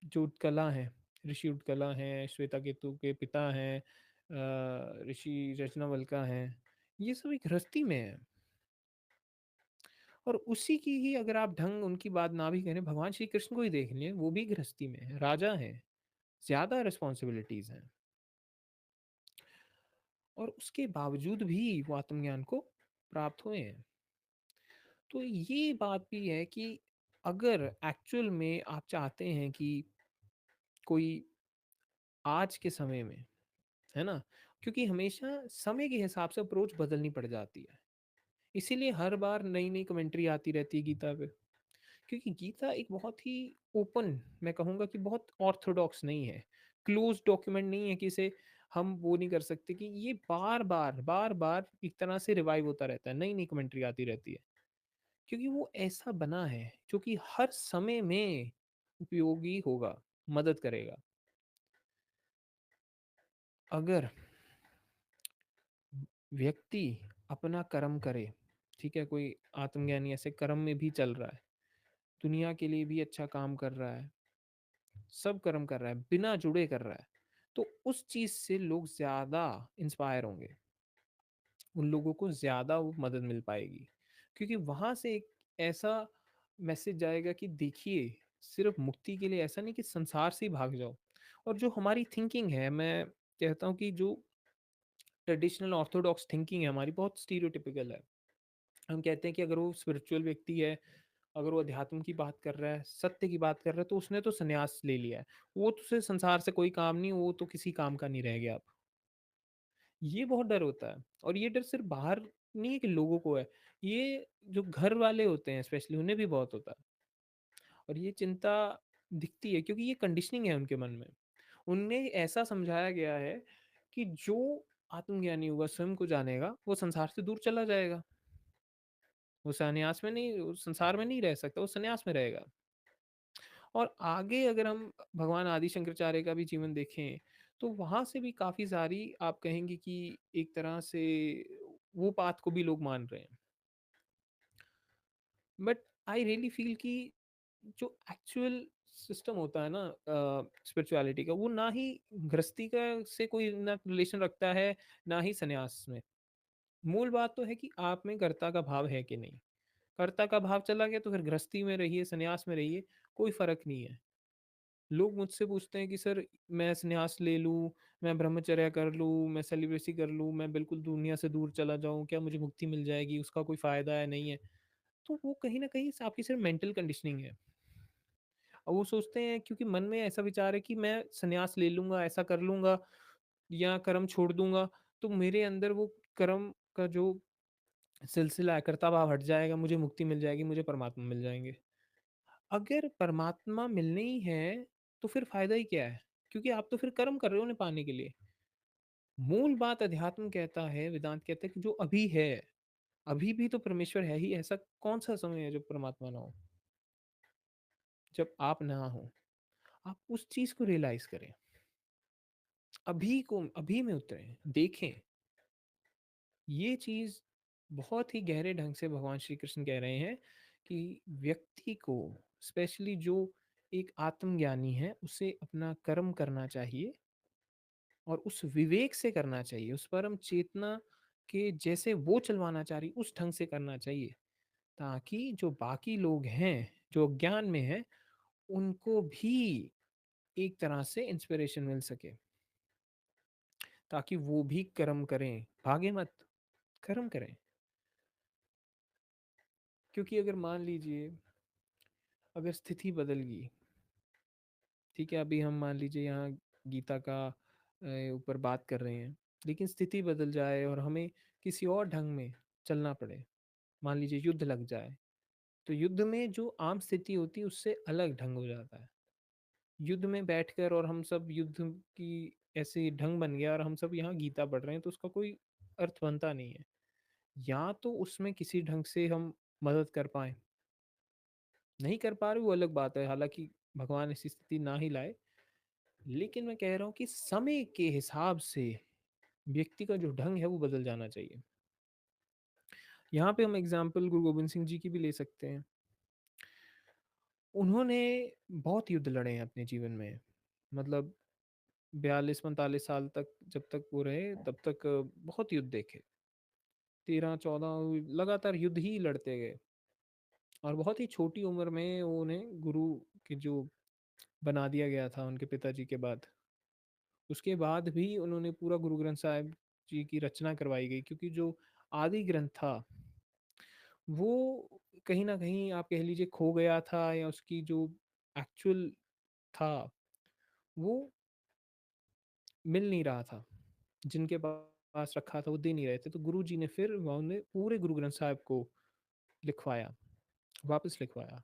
जो उत्कला हैं, ऋषि उत्कला हैं, श्वेताकेतु के पिता हैं, ऋषि रचनावल्का हैं, ये सभी गृहस्थी में हैं। और उसी की ही अगर आप ढंग उनकी बात ना भी करें, भगवान श्री कृष्ण को ही देख लें, वो भी गृहस्थी में हैं, राजा हैं, ज़्यादा रिस्पॉन्सिबिलिटीज़ हैं। और उसके बावजूद भी वो आत्मज्ञान को प्राप्त हुए हैं। तो ये बात भी है कि अगर एक्चुअल में आप चाहते हैं कि कोई आज के समय में, है ना? क्योंकि हमेशा समय के हिसाब से अप्रोच बदलनी पड़ जाती है। इसीलिए हर बार नई-नई कमेंट्री आती रहती है गीता पे। क्योंकि गीता एक बहुत ही ओपन, मैं कहूँगा कि बहुत ऑर्थोडॉक्स नहीं है। क्लोज़ डॉक्यूमेंट नहीं है कि इसे हम वो नहीं कर सकते कि ये बार-बार, बार-बार एक तरह से रिवाइव होता रहता है, नई-नई कमेंट्री आती रहती है। क्योंकि वो ऐसा बना है जो कि हर समय में उपयोगी होगा, मदद करेगा। अगर व्यक्ति अपना कर्म करे, ठीक है? कोई आत्मज्ञानी ऐसे कर्म में भी चल रहा है, दुनिया के लिए भी अच्छा काम कर रहा है, सब कर्म कर रहा है, बिना जुड़े कर रहा है, तो उस चीज़ से लोग ज़्यादा इंस्पायर होंगे। उन लोगों को ज़्यादा वो मदद मिल पाएगी। क्योंकि वहाँ से एक ऐसा मैसेज जाएगा कि देखिए, सिर्फ़ मुक्ति के लिए ऐसा नहीं कि संसार से ही भाग जाओ। और जो हमारी थिंकिंग है, मैं कहता हूँ कि जो ट्रेडिशनल ऑर्थोडॉक्स थिंकिंग है हमारी, बहुत स्टीरियोटिपिकल है। हम कहते हैं कि अगर वो स्पिरिचुअल व्यक्ति है, अगर वो अध्यात्म की बात कर रहा है, सत्य की बात कर रहा है, तो उसने तो संन्यास ले लिया है। वो तो उसे संसार से कोई काम नहीं, वो तो किसी काम का नहीं रह गया अब। ये बहुत डर होता है, और ये डर सिर्फ़ बाहर नहीं है कि लोगों को है, ये जो घर वाले होते हैं स्पेशली उन्हें भी बहुत होता है। और ये चिंता दिखती है क्योंकि ये कंडीशनिंग है उनके मन में। उन्हें ऐसा समझाया गया है कि जो आत्मज्ञानी होगा, स्वयं को जानेगा, वो संसार से दूर चला जाएगा। वो सन्यास में नहीं, वो संसार में नहीं रह सकता, वो सन्यास में रहेगा। और आगे अगर हम भगवान आदि शंकराचार्य का भी जीवन देखें, तो वहाँ से भी काफ़ी सारी आप कहेंगे कि एक तरह से वो पाथ को भी लोग मान रहे हैं। बट आई रियली फ़ील कि जो एक्चुअल सिस्टम होता है ना स्पिरिचुअलिटी का, वो ना ही गृहस्थी का से कोई ना रिलेशन रखता है, ना ही सन्यास में। मूल बात तो है कि आप में कर्ता का भाव है कि नहीं। कर्ता का भाव चला गया तो फिर गृहस्थी में रहिए, सन्यास में रहिए, कोई फ़र्क नहीं है। लोग मुझसे पूछते हैं कि सर मैं संन्यास ले लूँ, मैं ब्रह्मचर्या कर लूँ, मैं सेलिब्रेसी कर लूँ, मैं बिल्कुल दुनिया से दूर चला जाऊँ, क्या मुझे मुक्ति मिल जाएगी? उसका कोई फ़ायदा है, नहीं है? तो वो कहीं न कहीं आपकी सिर्फ़ मेंटल कंडीशनिंग है। और वो सोचते हैं क्योंकि मन में ऐसा विचार है कि मैं संन्यास ले लूँगा, ऐसा कर लूँगा या कर्म छोड़ दूँगा, तो मेरे अंदर वो कर्म का जो सिलसिला है, कर्ता भाव हट जाएगा, मुझे मुक्ति मिल जाएगी, मुझे परमात्मा मिल जाएँगे। अगर परमात्मा मिलने ही है, तो फिर फ़ायदा ही क्या है? क्योंकि आप तो फिर कर्म कर रहे हो उन्हें पाने के लिए। मूल बात अध्यात्म कहता है, वेदांत कहता है कि जो अभी है, अभी भी तो परमेश्वर है ही, ऐसा कौन-सा समय है जब परमात्मा ना हो? जब आप ना हो। आप उस चीज़ को रियलाइज़ करें। अभी में उतरें, देखें। ये चीज़ बहुत ही गहरे ढंग से भगवान श्री कृष्ण कह रहे हैं कि व्यक्ति को, स्पेशली जो एक आत्मज्ञानी है, उसे अपना कर्म करना चाहिए और उस विवेक से करना चाहिए, उस परम चेतना के जैसे वो चलवाना चाह रही उस ढंग से करना चाहिए, ताकि जो बाकी लोग हैं, जो अज्ञान में हैं, उनको भी एक तरह से इंस्पिरेशन मिल सके, ताकि वो भी कर्म करें, भागे मत, कर्म करें। क्योंकि अगर मान लीजिए, अगर स्थिति बदल गई, ठीक है, अभी हम मान लीजिए यहाँ गीता का ऊपर बात कर रहे हैं, लेकिन स्थिति बदल जाए और हमें किसी और ढंग में चलना पड़े, मान लीजिए युद्ध लग जाए, तो युद्ध में जो आम स्थिति होती है उससे अलग ढंग हो जाता है। युद्ध में बैठकर और हम सब युद्ध की ऐसे ढंग बन गया और हम सब यहाँ गीता पढ़ रहे हैं, तो उसका कोई अर्थ बनता नहीं है। या तो उसमें किसी ढंग से हम मदद कर पाए, नहीं कर पा रहे वो अलग बात है, हालांकि भगवान ऐसी स्थिति ना ही लाए, लेकिन मैं कह रहा हूँ कि समय के हिसाब से व्यक्ति का जो ढंग है वो बदल जाना चाहिए। यहाँ पे हम एग्जाम्पल गुरु गोविंद सिंह जी की भी ले सकते हैं। उन्होंने बहुत युद्ध लड़े हैं अपने जीवन में, मतलब 42-45 साल तक जब तक वो रहे तब तक बहुत युद्ध देखे, 13-14 लगातार युद्ध ही लड़ते गए, और बहुत ही छोटी उम्र में वो उन्हें गुरु के जो बना दिया गया था उनके पिताजी के बाद। उसके बाद भी उन्होंने पूरा गुरु ग्रंथ साहिब जी की रचना करवाई गई, क्योंकि जो आदि ग्रंथ था वो कहीं ना कहीं आप कह लीजिए खो गया था, या उसकी जो एक्चुअल था वो मिल नहीं रहा था, जिनके पास रखा था वो दे नहीं रहे थे, तो गुरु जी ने फिर उन्होंने पूरे गुरु ग्रंथ साहिब को लिखवाया, वापस लिखवाया।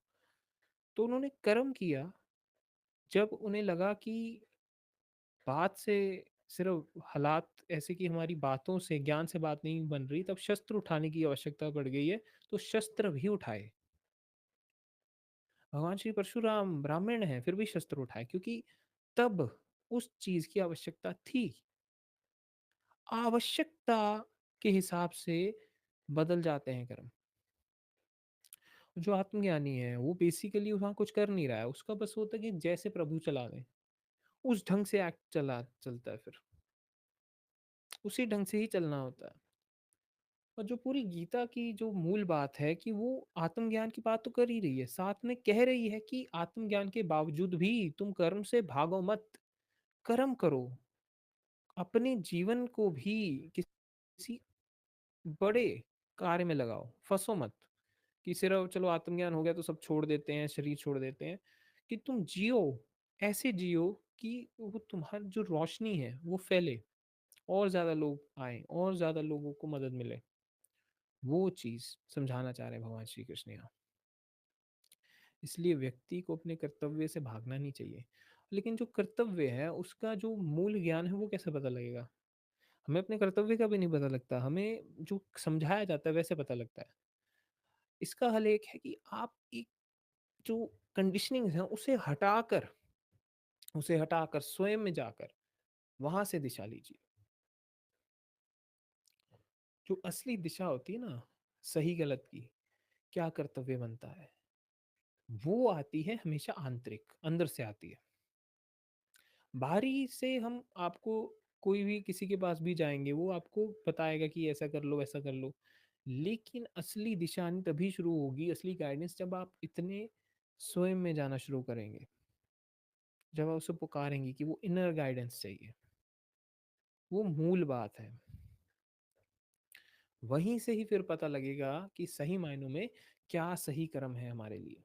तो उन्होंने कर्म किया, जब उन्हें लगा कि बात से सिर्फ हालात ऐसे कि हमारी बातों से, ज्ञान से बात नहीं बन रही, तब शस्त्र उठाने की आवश्यकता पड़ गई है, तो शस्त्र भी उठाए। भगवान श्री परशुराम ब्राह्मण हैं फिर भी शस्त्र उठाए, क्योंकि तब उस चीज की आवश्यकता थी। आवश्यकता के हिसाब से बदल जाते हैं कर्म। जो आत्मज्ञानी है वो बेसिकली वहाँ कुछ कर नहीं रहा है, उसका बस होता है कि जैसे प्रभु चला दे उस ढंग से एक्ट चलता है, फिर उसी ढंग से ही चलना होता है। और जो पूरी गीता की जो मूल बात है कि वो आत्मज्ञान की बात तो कर ही रही है, साथ में कह रही है कि आत्मज्ञान के बावजूद भी तुम कर्म से भागो मत, कर्म करो, अपने जीवन को भी किसी बड़े कार्य में लगाओ, फंसो मत कि सिर्फ चलो आत्मज्ञान हो गया तो सब छोड़ देते हैं, शरीर छोड़ देते हैं। कि तुम जियो, ऐसे जियो कि वो तुम्हारी जो रोशनी है वो फैले, और ज्यादा लोग आए, और ज्यादा लोगों को मदद मिले। वो चीज समझाना चाह रहे हैं भगवान श्री कृष्ण यहाँ। इसलिए व्यक्ति को अपने कर्तव्य से भागना नहीं चाहिए, लेकिन जो कर्तव्य है उसका जो मूल ज्ञान है वो कैसे पता लगेगा? हमें अपने कर्तव्य का भी नहीं पता लगता, हमें जो समझाया जाता है वैसे पता लगता है। इसका हल एक है कि आप एक जो कंडीशनिंग है उसे हटाकर स्वयं में जाकर वहां से दिशा लीजिए। जो असली दिशा होती है ना, सही गलत की, क्या कर्तव्य बनता है, वो आती है हमेशा आंतरिक, अंदर से आती है। बाहरी से हम आपको, कोई भी किसी के पास भी जाएंगे वो आपको बताएगा कि ऐसा कर लो ऐसा कर लो, लेकिन असली दिशा तभी शुरू होगी, असली गाइडेंस जब आप इतने स्वयं में जाना शुरू करेंगे, जब आप उसे पुकारेंगे कि वो इनर गाइडेंस चाहिए। वो मूल बात है। वहीं से ही फिर पता लगेगा कि सही मायनों में क्या सही कर्म है हमारे लिए।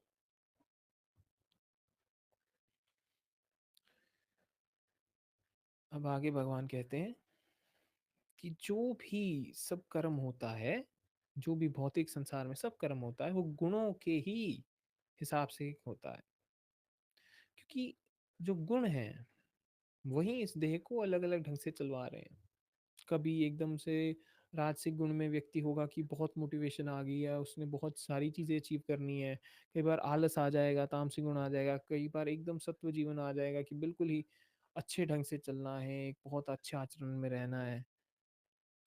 अब आगे भगवान कहते हैं कि जो भी सब कर्म होता है, जो भी भौतिक संसार में सब कर्म होता है, वो गुणों के ही हिसाब से होता है, क्योंकि जो गुण हैं वही इस देह को अलग अलग ढंग से चलवा रहे हैं। कभी एकदम से राजसिक गुण में व्यक्ति होगा कि बहुत मोटिवेशन आ गई है, उसने बहुत सारी चीज़ें अचीव करनी है। कई बार आलस आ जाएगा, तामसिक गुण आ जाएगा, कई बार एकदम सत्व जीवन आ जाएगा कि बिल्कुल ही अच्छे ढंग से चलना है, एक बहुत अच्छे आचरण में रहना है।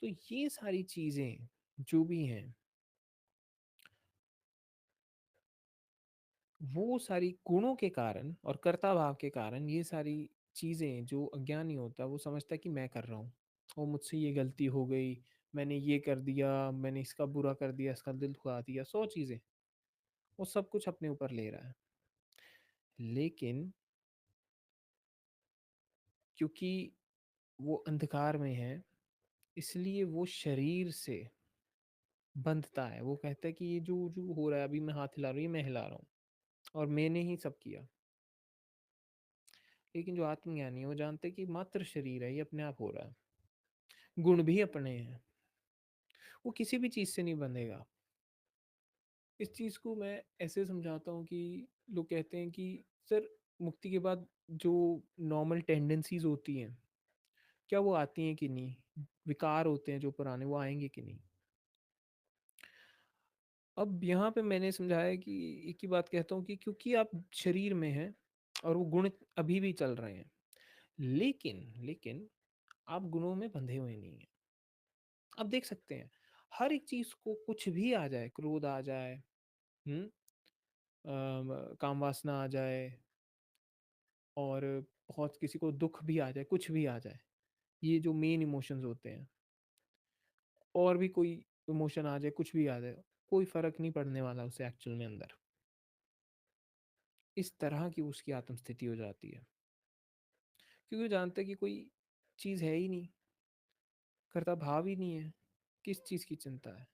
तो ये सारी चीज़ें जो भी हैं, वो सारी गुणों के कारण और कर्ता भाव के कारण ये सारी चीज़ें जो अज्ञानी होता है वो समझता है कि मैं कर रहा हूँ और मुझसे ये गलती हो गई, मैंने ये कर दिया, मैंने इसका बुरा कर दिया, इसका दिल दुखा दिया, 100 चीज़ें, वो सब कुछ अपने ऊपर ले रहा है। लेकिन क्योंकि वो अंधकार में है, इसलिए वो शरीर से बंधता है। वो कहता है कि ये जो जो हो रहा है, अभी मैं हाथ हिला रहा हूँ, ये मैं हिला रहा हूँ और मैंने ही सब किया। लेकिन जो आत्मज्ञानी है वो जानते हैं कि मात्र शरीर है, ये अपने आप हो रहा है, गुण भी अपने हैं, वो किसी भी चीज़ से नहीं बंधेगा। इस चीज़ को मैं ऐसे समझाता हूँ कि लोग कहते हैं कि सर, मुक्ति के बाद जो नॉर्मल टेंडेंसीज होती हैं, क्या वो आती हैं कि नहीं? विकार होते हैं जो पुराने, वो आएंगे कि नहीं? अब यहाँ पे मैंने समझाया कि एक ही बात कहता हूँ कि क्योंकि आप शरीर में हैं और वो गुण अभी भी चल रहे हैं, लेकिन लेकिन आप गुणों में बंधे हुए नहीं हैं। आप देख सकते हैं, हर एक चीज़ को, कुछ भी आ जाए, क्रोध आ जाए, हुँ? काम वासना आ जाए और बहुत किसी को दुःख भी आ जाए, कुछ भी आ जाए, ये जो मेन इमोशंस होते हैं, और भी कोई इमोशन आ जाए, कुछ भी आ जाए, कोई फ़र्क नहीं पड़ने वाला उसे एक्चुअल में अंदर। इस तरह की उसकी आत्म स्थिति हो जाती है, क्योंकि वो जानता है कि कोई चीज़ है ही नहीं, कर्ता भाव ही नहीं है, किस चीज़ की चिंता है?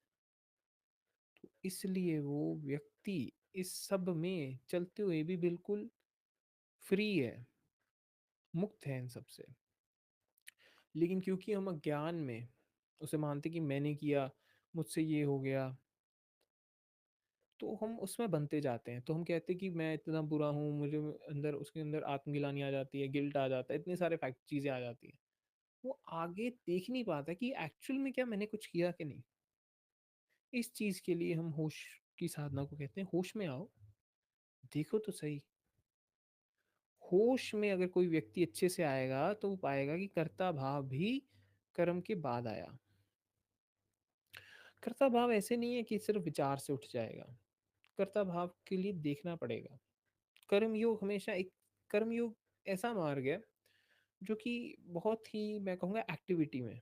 तो इसलिए वो व्यक्ति इस सब में चलते हुए भी बिल्कुल फ्री है, मुक्त है इन सब से। लेकिन क्योंकि हम अज्ञान में उसे मानते कि मैंने किया, मुझसे ये हो गया, तो हम उसमें बनते जाते हैं। तो हम कहते हैं कि मैं इतना बुरा हूँ, मुझे अंदर, उसके अंदर आत्मग्लानि आ जाती है, गिल्ट आ जाता है, इतने सारे फैक्ट चीज़ें आ जाती हैं। वो आगे देख नहीं पाता कि एक्चुअल में क्या मैंने कुछ किया कि नहीं। इस चीज़ के लिए हम होश की साधना को कहते हैं, होश में आओ, देखो तो सही। होश में अगर कोई व्यक्ति अच्छे से आएगा तो वो पाएगा कि कर्ता भाव भी कर्म के बाद आया। कर्ता भाव ऐसे नहीं है कि सिर्फ विचार से उठ जाएगा। कर्ता भाव के लिए देखना पड़ेगा। कर्मयोग हमेशा एक, कर्मयोग ऐसा मार्ग है जो कि बहुत ही, मैं कहूँगा, एक्टिविटी में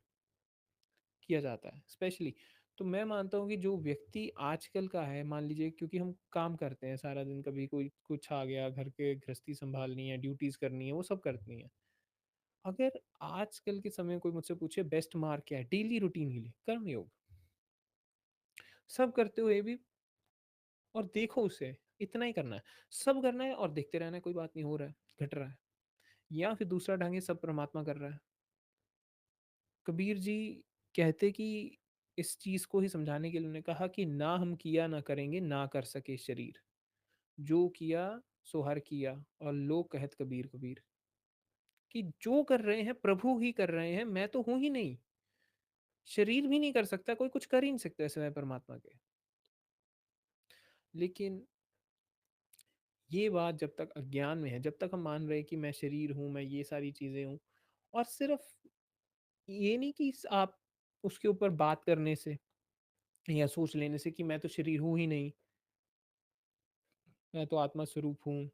किया जाता है स्पेशली। तो मैं मानता हूँ कि जो व्यक्ति आजकल का है, मान लीजिए, क्योंकि हम काम करते हैं सारा दिन, कभी कोई कुछ आ गया, घर के गृहस्थी संभालनी है, ड्यूटीज करनी है, वो सब करनी है। अगर आजकल के समय में कोई मुझसे पूछे बेस्ट मार्ग क्या है डेली रूटीन के लिए, कर्मयोग। सब करते हुए भी, और देखो उसे, इतना ही करना है, सब करना है और देखते रहना है, कोई बात नहीं, हो रहा है, घट रहा है। या फिर दूसरा ढंग है, सब परमात्मा कर रहा है। कबीर जी कहते कि इस चीज को ही समझाने के लिए उन्होंने कहा कि ना हम किया ना करेंगे, ना कर सके शरीर, जो किया सो हर किया, और लोग कहत कबीर कबीर, कि जो कर रहे हैं प्रभु ही कर रहे हैं, मैं तो हूं ही नहीं। शरीर भी नहीं कर सकता, कोई कुछ कर ही नहीं सकता सिवाय परमात्मा के। लेकिन ये बात जब तक अज्ञान में है, जब तक हम मान रहे हैं कि मैं शरीर हूँ, मैं ये सारी चीजें हूँ, और सिर्फ ये नहीं कि आप उसके ऊपर बात करने से या सोच लेने से कि मैं तो शरीर हूँ ही नहीं, मैं तो आत्मा स्वरूप हूँ,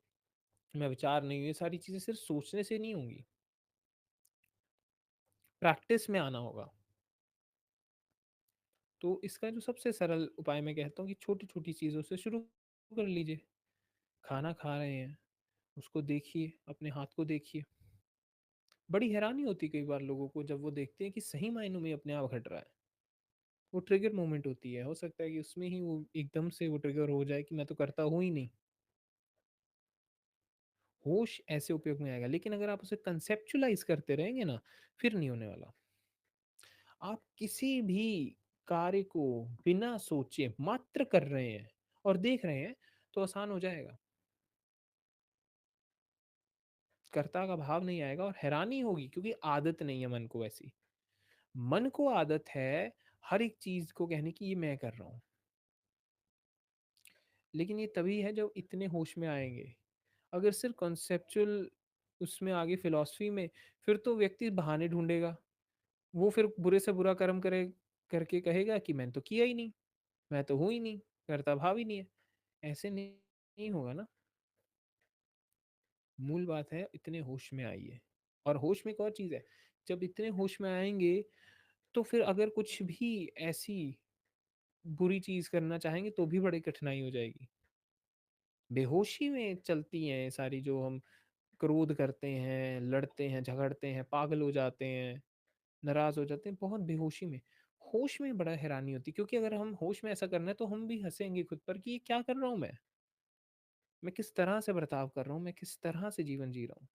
मैं विचार नहीं हूँ, ये सारी चीजें सिर्फ सोचने से नहीं होंगी, प्रैक्टिस में आना होगा। तो इसका जो सबसे सरल उपाय मैं कहता हूँ कि छोटी छोटी चीज़ों से शुरू कर लीजिए। खाना खा रहे हैं, उसको देखिए, अपने हाथ को देखिए। बड़ी हैरानी होती है कई बार लोगों को जब वो देखते हैं कि सही मायनों में अपने आप घट रहा है। वो ट्रिगर मोमेंट होती है, हो सकता है कि उसमें ही वो एकदम से वो ट्रिगर हो जाए कि मैं तो करता हूँ ही नहीं। होश ऐसे उपयोग में आएगा, लेकिन अगर आप उसे कंसेप्चुलाइज करते रहेंगे ना, फिर नहीं होने वाला। आप किसी भी कार्य को बिना सोचे मात्र कर रहे हैं और देख रहे हैं, तो आसान हो जाएगा। कर्ता का भाव नहीं आएगा और हैरानी होगी, क्योंकि आदत नहीं है मन को वैसी। मन को आदत है हर एक चीज़ को कहने की ये मैं कर रहा हूँ। लेकिन ये तभी है जब इतने होश में आएँगे। अगर सिर्फ़ कॉन्सेप्चुअल उसमें आगे फ़िलॉसफ़ी में, फिर तो व्यक्ति बहाने ढूँढेगा। वो फिर बुरे से बुरा कर्म करके कहेगा कि मैंने तो किया ही नहीं, मैं तो हूँ ही नहीं, कर्ता भाव ही नहीं है। ऐसे नहीं होगा ना। मूल बात है इतने होश में आइए। और होश में एक और चीज़ है, जब इतने होश में आएँगे तो फिर अगर कुछ भी ऐसी बुरी चीज़ करना चाहेंगे तो भी बड़ी कठिनाई हो जाएगी। बेहोशी में चलती हैं ये सारी, जो हम क्रोध करते हैं, लड़ते हैं, झगड़ते हैं, पागल हो जाते हैं, नाराज़ हो जाते हैं, बहुत बेहोशी में। होश में बड़ा हैरानी होती है, क्योंकि अगर हम होश में ऐसा करना है तो हम भी हँसेंगे खुद पर कि ये क्या कर रहा हूँ मैं? मैं किस तरह से बर्ताव कर रहा हूँ, मैं किस तरह से जीवन जी रहा हूँ।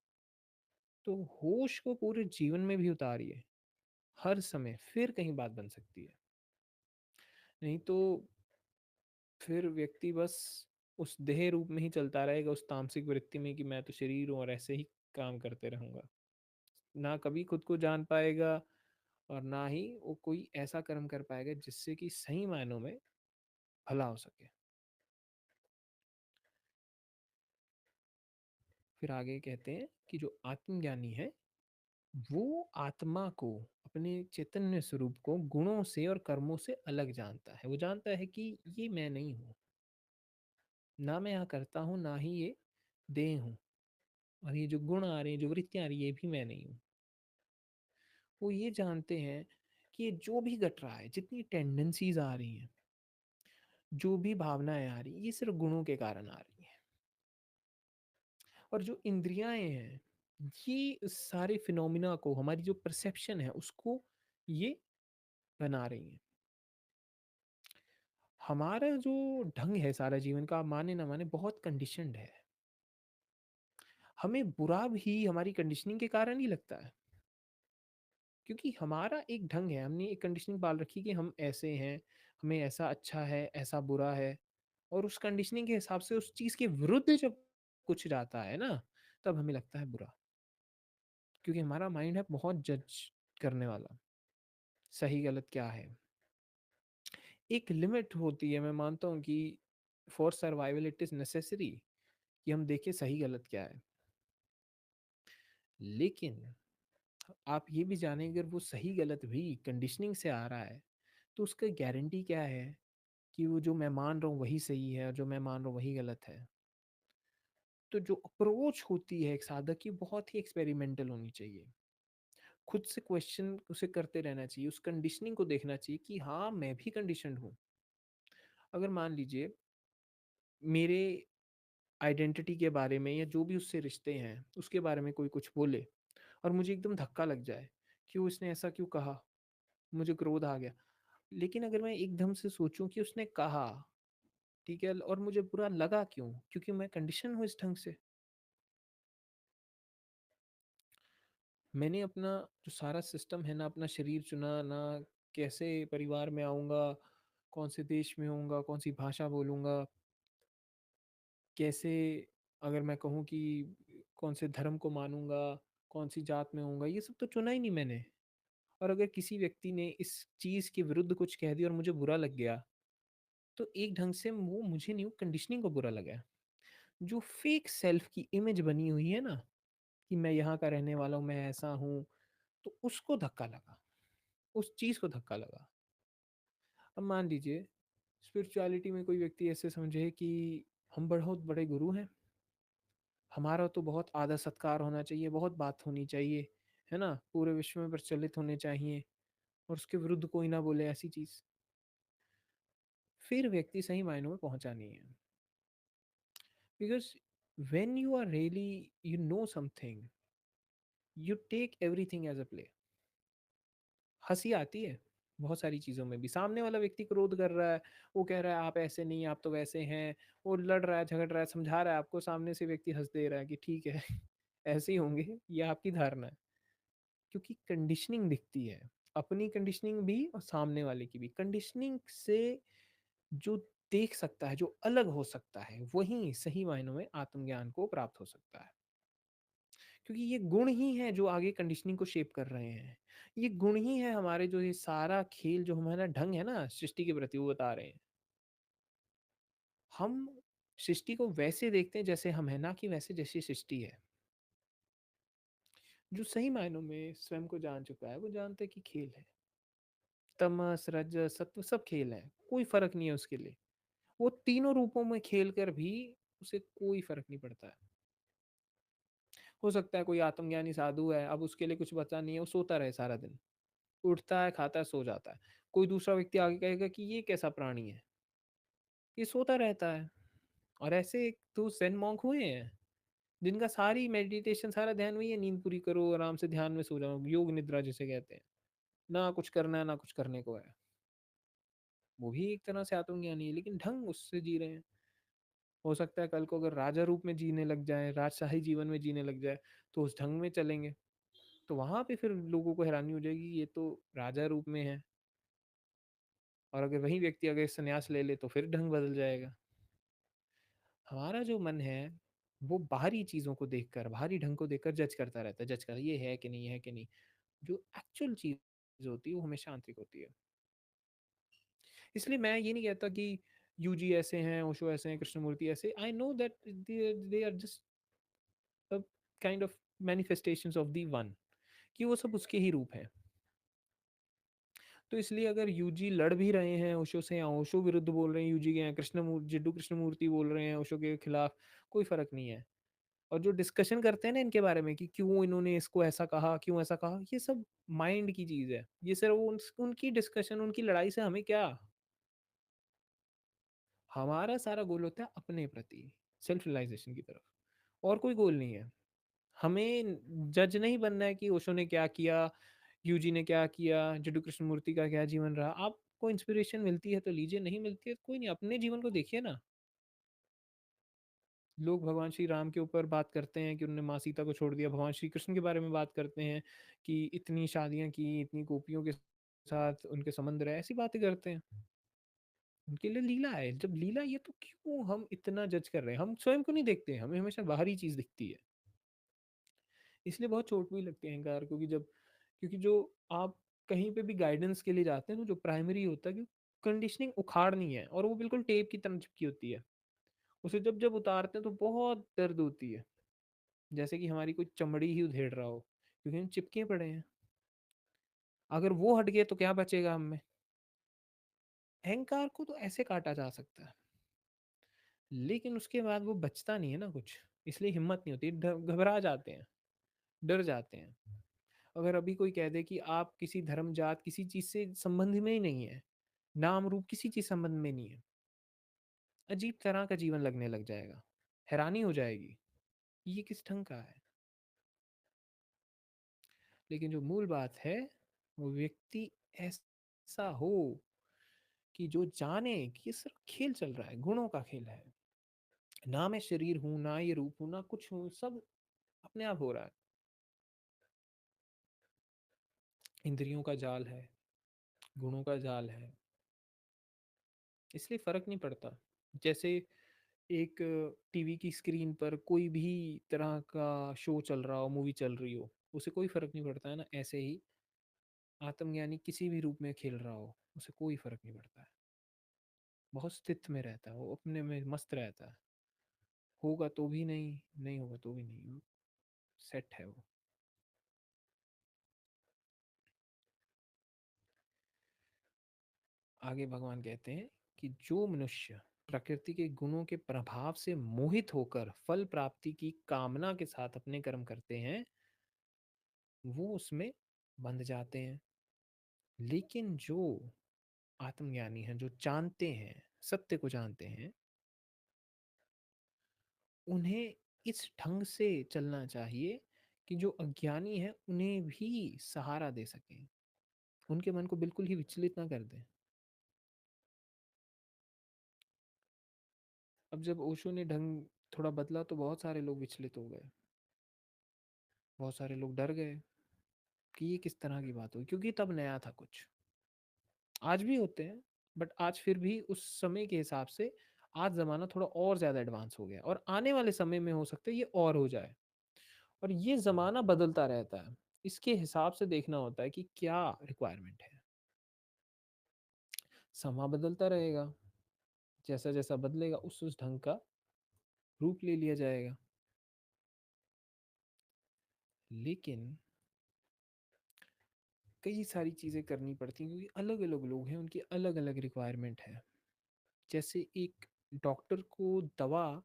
तो होश को पूरे जीवन में भी उतारिए, हर समय, फिर कहीं बात बन सकती है। नहीं तो फिर व्यक्ति बस उस देह रूप में ही चलता रहेगा, उस तामसिक वृत्ति में कि मैं तो शरीर हूँ और ऐसे ही काम करते रहूँगा। ना कभी खुद को जान पाएगा और ना ही वो कोई ऐसा कर्म कर पाएगा जिससे कि सही मायनों में भला हो सके। फिर आगे कहते हैं कि जो आत्मज्ञानी है वो आत्मा को, अपने चैतन्य स्वरूप को गुणों से और कर्मों से अलग जानता है। वो जानता है कि ये मैं नहीं हूँ, ना मैं यहाँ करता हूँ, ना ही ये देह हूँ, और ये जो गुण आ रहे हैं, जो वृत्तियां आ रही है, ये भी मैं नहीं हूँ। वो ये जानते हैं कि ये जो भी घट रहा है, जितनी टेंडेंसीज आ रही हैं, जो भी भावनाएं आ रही हैं, ये सिर्फ गुणों के कारण आ रही हैं। और जो इंद्रियाएं हैं, ये सारे फिनोमिना को, हमारी जो परसेप्शन है उसको ये बना रही हैं। हमारा जो ढंग है सारा जीवन का, आप माने ना माने, बहुत कंडीशनड है। हमें बुरा भी हमारी कंडीशनिंग के कारण ही लगता है, क्योंकि हमारा एक ढंग है, हमने एक कंडीशनिंग पाल रखी कि हम ऐसे हैं, हमें ऐसा अच्छा है, ऐसा बुरा है। और उस कंडीशनिंग के हिसाब से उस चीज़ के विरुद्ध जब कुछ जाता है ना, तब हमें लगता है बुरा। क्योंकि हमारा माइंड है बहुत जज करने वाला, सही गलत क्या है। एक लिमिट होती है, मैं मानता हूँ कि for survival it is necessary कि हम देखें सही गलत क्या है। लेकिन आप ये भी जानें, अगर वो सही गलत भी कंडीशनिंग से आ रहा है, तो उसका गारंटी क्या है कि वो जो मैं मान रहा हूँ वही सही है और जो मैं मान रहा हूँ वही गलत है। तो जो अप्रोच होती है एक साधक की, बहुत ही एक्सपेरिमेंटल होनी चाहिए। खुद से क्वेश्चन उसे करते रहना चाहिए, उस कंडीशनिंग को देखना चाहिए कि हाँ मैं भी कंडीशनड हूँ। अगर मान लीजिए मेरे आइडेंटिटी के बारे में या जो भी उससे रिश्ते हैं उसके बारे में कोई कुछ बोले और मुझे एकदम धक्का लग जाए, क्यों इसने ऐसा क्यों कहा, मुझे क्रोध आ गया। लेकिन अगर मैं एकदम से सोचूं कि उसने कहा, ठीक है, और मुझे बुरा लगा क्यों, क्योंकि मैं कंडीशन हूँ इस ढंग से। मैंने अपना जो सारा सिस्टम है ना, अपना शरीर चुना ना, कैसे परिवार में आऊँगा, कौन से देश में होऊँगा, कौन सी भाषा बोलूँगा, कैसे, अगर मैं कहूँ कि कौन से धर्म को मानूँगा, कौन सी जात में होऊँगा, ये सब तो चुना ही नहीं मैंने। और अगर किसी व्यक्ति ने इस चीज़ के विरुद्ध कुछ कह दिया और मुझे बुरा लग गया, तो एक ढंग से वो मुझे नहीं, वो कंडीशनिंग को बुरा लगा है। जो फेक सेल्फ की इमेज बनी हुई है ना, कि मैं यहाँ का रहने वाला हूँ, मैं ऐसा हूँ, तो उसको धक्का लगा, उस चीज़ को धक्का लगा। अब मान लीजिए स्पिरिचुअलिटी में कोई व्यक्ति ऐसे समझे कि हम बहुत बड़े गुरु हैं, हमारा तो बहुत आदर सत्कार होना चाहिए, बहुत बात होनी चाहिए, है ना, पूरे विश्व में प्रचलित होने चाहिए, और उसके विरुद्ध कोई ना बोले ऐसी चीज़, फिर व्यक्ति सही मायनों में पहुंचा नहीं है। Because when you are really, you know something, you take everything as a play। हंसी आती है बहुत सारी चीज़ों में भी, सामने वाला व्यक्ति क्रोध कर रहा है, वो कह रहा है आप ऐसे नहीं, आप तो वैसे हैं, वो लड़ रहा है, झगड़ रहा है, समझा रहा है आपको, सामने से व्यक्ति हंस दे रहा है कि ठीक है ऐसे ही होंगे, ये आपकी धारणा है। क्योंकि कंडीशनिंग दिखती है, अपनी कंडीशनिंग भी और सामने वाले की भी कंडीशनिंग से। जो देख सकता है, जो अलग हो सकता है, वही सही मायनों में आत्मज्ञान को प्राप्त हो सकता है। क्योंकि ये गुण ही हैं जो आगे कंडीशनिंग को शेप कर रहे हैं। ये गुण ही है हमारे, जो ये सारा खेल जो हमारा ढंग है ना सृष्टि के प्रति, वो बता रहे हैं। हम सृष्टि को वैसे देखते हैं जैसे हम हैं, ना कि वैसे जैसी सृष्टि है। जो सही मायनों में स्वयं को जान चुका है वो जानता है कि खेल है। तमस रजस सत्व सब खेल है, कोई फर्क नहीं है उसके लिए। वो तीनों रूपों में खेल कर भी उसे कोई फर्क नहीं पड़ता है। हो सकता है कोई आत्मज्ञानी साधु है, अब उसके लिए कुछ बचा नहीं है, वो सोता रहे सारा दिन, उठता है खाता है सो जाता है। कोई दूसरा व्यक्ति आगे कहेगा कि ये कैसा प्राणी है, ये सोता रहता है। और ऐसे एक तो zen monk हुए हैं जिनका सारी मेडिटेशन सारा ध्यान वही है, नींद पूरी करो आराम से ध्यान में सो जाओ, योग निद्रा जिसे कहते हैं। ना कुछ करना है ना कुछ करने को है। वो भी एक तरह से आत्मज्ञानी है, लेकिन ढंग उससे जी रहे हैं। हो सकता है कल को अगर राजा रूप में जीने लग जाए, राजशाही जीवन में जीने लग जाए, तो उस ढंग में चलेंगे। तो वहां पे फिर लोगों को हैरानी हो जाएगी, ये तो राजा रूप में है। और अगर वही व्यक्ति अगर संन्यास ले ले तो फिर ढंग बदल जाएगा। हमारा जो मन है वो बाहरी चीजों को देखकर, बाहरी ढंग को देखकर जज करता रहता है, जज कर ये है कि नहीं, है कि नहीं। जो एक्चुअल चीज होती है वो हमेशा आंतरिक होती है। इसलिए मैं ये नहीं कहता कि यूजी ऐसे हैं, ओशो ऐसे हैं, कृष्णमूर्ति ऐसे। I know that they are just kind of manifestations of the one, कि वो सब उसके ही रूप हैं। तो इसलिए अगर यूजी लड़ भी रहे हैं ओशो से, या ओशो विरुद्ध बोल रहे हैं यूजी के, या कृष्णमूर्ति जिड्डू कृष्णमूर्ति बोल रहे हैं ओशो के खिलाफ, कोई फर्क नहीं है। और जो डिस्कशन करते हैं ना इनके बारे में कि क्यों इन्होंने इसको ऐसा कहा, क्यों ऐसा कहा, ये सब माइंड की चीज है। ये सिर्फ उनकी डिस्कशन, उनकी लड़ाई से हमें क्या। हमारा सारा गोल होता है अपने प्रति सेल्फ रियलाइजेशन की तरफ, और कोई गोल नहीं है। हमें जज नहीं बनना है कि ओशो ने क्या किया, यूजी ने क्या किया, जड्डू कृष्णमूर्ति का क्या जीवन रहा। आपको इंस्पिरेशन मिलती है तो लीजिए, नहीं मिलती है तो कोई नहीं, अपने जीवन को देखिए ना। लोग भगवान श्री राम के ऊपर बात करते हैं कि उन्होंने माँ सीता को छोड़ दिया, भगवान श्री कृष्ण के बारे में बात करते हैं कि इतनी शादियां की, इतनी गोपियों के साथ उनके संबंध रहे, ऐसी बातें करते हैं। उनके लिए लीला है, जब लीला ये तो क्यों हम इतना जज कर रहे हैं। हम स्वयं को नहीं देखते, हमें हमेशा बाहरी चीज दिखती है। इसलिए बहुत चोट भी लगती है अहंकार, क्योंकि जो आप कहीं पे भी गाइडेंस के लिए जाते हैं ना, जो प्राइमरी होता है कि कंडीशनिंग उखाड़नी है, और वो बिल्कुल टेप की तरह चिपकी होती है। उसे जब जब उतारते हैं तो बहुत दर्द होती है, जैसे कि हमारी कोई चमड़ी ही उधेड़ रहा हो, क्योंकि हम चिपके पड़े हैं। अगर वो हट गए तो क्या बचेगा हम में। अहंकार को तो ऐसे काटा जा सकता है, लेकिन उसके बाद वो बचता नहीं है ना कुछ। इसलिए हिम्मत नहीं होती, घबरा जाते हैं, डर जाते हैं। अगर अभी कोई कह दे कि आप किसी धर्म जात किसी चीज से संबंध में ही नहीं है, नाम रूप किसी चीज संबंध में नहीं है, अजीब तरह का जीवन लगने लग जाएगा। हैरानी हो जाएगी ये किस ढंग का है। लेकिन जो मूल बात है, वो व्यक्ति ऐसा हो कि जो जाने कि ये सिर्फ खेल चल रहा है, गुणों का खेल है। ना मैं शरीर हूं, ना ये रूप हूं, ना कुछ हूं, सब अपने आप हो रहा है। इंद्रियों का जाल है, गुणों का जाल है, इसलिए फर्क नहीं पड़ता। जैसे एक टीवी की स्क्रीन पर कोई भी तरह का शो चल रहा हो, मूवी चल रही हो, उसे कोई फर्क नहीं पड़ता है ना। ऐसे ही आत्मज्ञानी किसी भी रूप में खेल रहा हो, उसे कोई फर्क नहीं पड़ता है। बहुत स्थित में रहता है, वो अपने में मस्त रहता है। होगा तो भी नहीं, नहीं होगा तो भी नहीं, सेट है वो। आगे भगवान कहते हैं कि जो मनुष्य प्रकृति के गुणों के प्रभाव से मोहित होकर फल प्राप्ति की कामना के साथ अपने कर्म करते हैं, वो उसमें बंध जाते हैं। लेकिन जो आत्मज्ञानी हैं, जो जानते हैं, सत्य को जानते हैं, उन्हें इस ढंग से चलना चाहिए कि जो अज्ञानी है उन्हें भी सहारा दे सकें, उनके मन को बिल्कुल ही विचलित ना कर दें। अब जब ओशो ने ढंग थोड़ा बदला तो बहुत सारे लोग विचलित हो गए, बहुत सारे लोग डर गए कि ये किस तरह की बात हुई, क्योंकि तब नया था कुछ। आज भी होते हैं, बट आज फिर भी उस समय के हिसाब से आज ज़माना थोड़ा और ज़्यादा एडवांस हो गया है, और आने वाले समय में हो सकता है ये और हो जाए। और ये ज़माना बदलता रहता है, इसके हिसाब से देखना होता है कि क्या रिक्वायरमेंट है। समय बदलता रहेगा, जैसा जैसा बदलेगा उस ढंग का रूप ले लिया जाएगा। लेकिन कई सारी चीज़ें करनी पड़ती हैं, क्योंकि अलग अलग लोग हैं, उनकी अलग अलग रिक्वायरमेंट है। जैसे एक डॉक्टर को दवा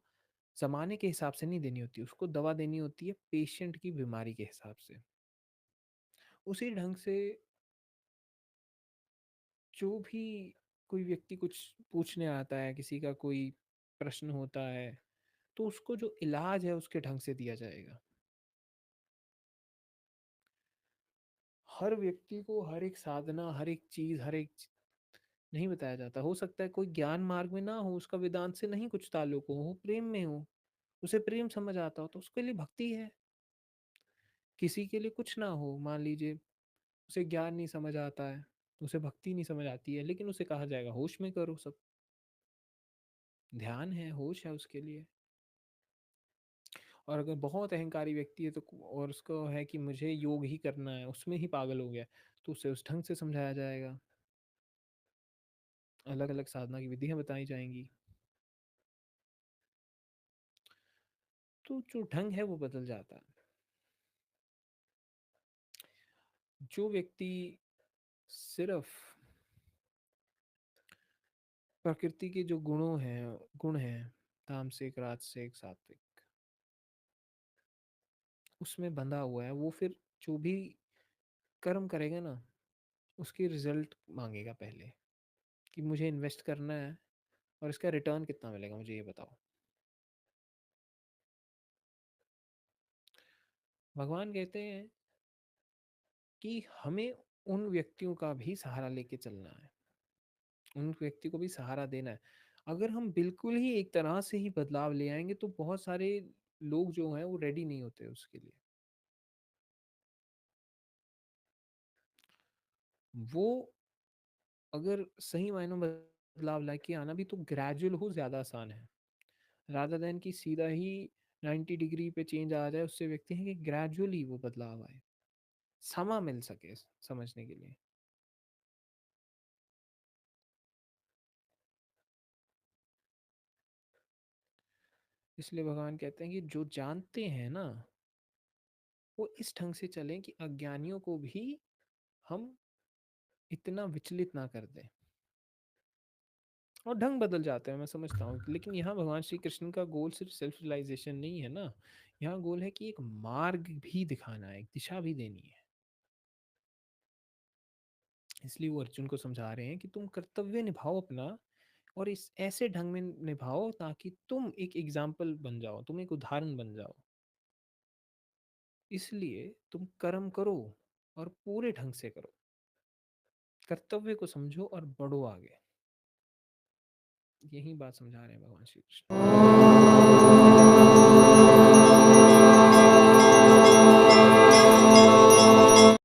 ज़माने के हिसाब से नहीं देनी होती, उसको दवा देनी होती है पेशेंट की बीमारी के हिसाब से। उसी ढंग से जो भी कोई व्यक्ति कुछ पूछने आता है, किसी का कोई प्रश्न होता है, तो उसको जो इलाज है उसके ढंग से दिया जाएगा। हर व्यक्ति को हर एक साधना, हर एक चीज़, नहीं बताया जाता। हो सकता है कोई ज्ञान मार्ग में ना हो, उसका वेदांत से नहीं कुछ ताल्लुक हो, वो प्रेम में हो, उसे प्रेम समझ आता हो, तो उसके लिए भक्ति है। किसी के लिए कुछ ना हो, मान लीजिए उसे ज्ञान नहीं समझ आता है, उसे भक्ति नहीं समझ आती है, लेकिन उसे कहा जाएगा होश में करो सब। ध्यान है, होश है उसके लिए। और अगर बहुत अहंकारी व्यक्ति है तो और उसको है कि मुझे योग ही करना है, उसमें ही पागल हो गया, तो उसे उस ढंग से समझाया जाएगा। अलग अलग साधना की विधियां बताई जाएंगी। तो जो ढंग है वो बदल जाता है। जो व्यक्ति सिर्फ प्रकृति के जो गुण हैं, तामसिक, राजसिक, सात्विक, उसमें बंधा हुआ है, वो फिर जो भी कर्म करेगा ना, उसकी रिजल्ट मांगेगा पहले, कि मुझे इन्वेस्ट करना है और इसका रिटर्न कितना मिलेगा मुझे ये बताओ। भगवान कहते हैं कि हमें उन व्यक्तियों का भी सहारा लेके चलना है, उन व्यक्ति को भी सहारा देना है। अगर हम बिल्कुल ही एक तरह से ही बदलाव ले आएंगे तो बहुत सारे लोग जो हैं वो रेडी नहीं होते उसके लिए। वो अगर सही मायनों में बदलाव लाके आना भी तो ग्रेजुअल हो, ज़्यादा आसान है, रादर देन कि सीधा ही 90 डिग्री पे चेंज आ जाए। उससे व्यक्ति है कि ग्रेजुअली वो बदलाव आए, समय मिल सके समझने के लिए। इसलिए भगवान कहते हैं कि जो जानते हैं ना, वो इस ढंग से चलें कि अज्ञानियों को भी हम इतना विचलित ना कर दें। और ढंग बदल जाते हैं, मैं समझता हूँ। लेकिन यहाँ भगवान श्री कृष्ण का गोल सिर्फ सेल्फ रियलाइजेशन नहीं है ना, यहाँ गोल है कि एक मार्ग भी दिखाना है, एक दिशा भी देनी है। इसलिए वो अर्जुन को समझा रहे हैं कि तुम कर्तव्य निभाओ अपना, और इस ऐसे ढंग में निभाओ ताकि तुम एक एग्जाम्पल बन जाओ, तुम एक उदाहरण बन जाओ। इसलिए तुम कर्म करो और पूरे ढंग से करो, कर्तव्य को समझो और बढ़ो आगे। यही बात समझा रहे हैं भगवान श्री कृष्ण।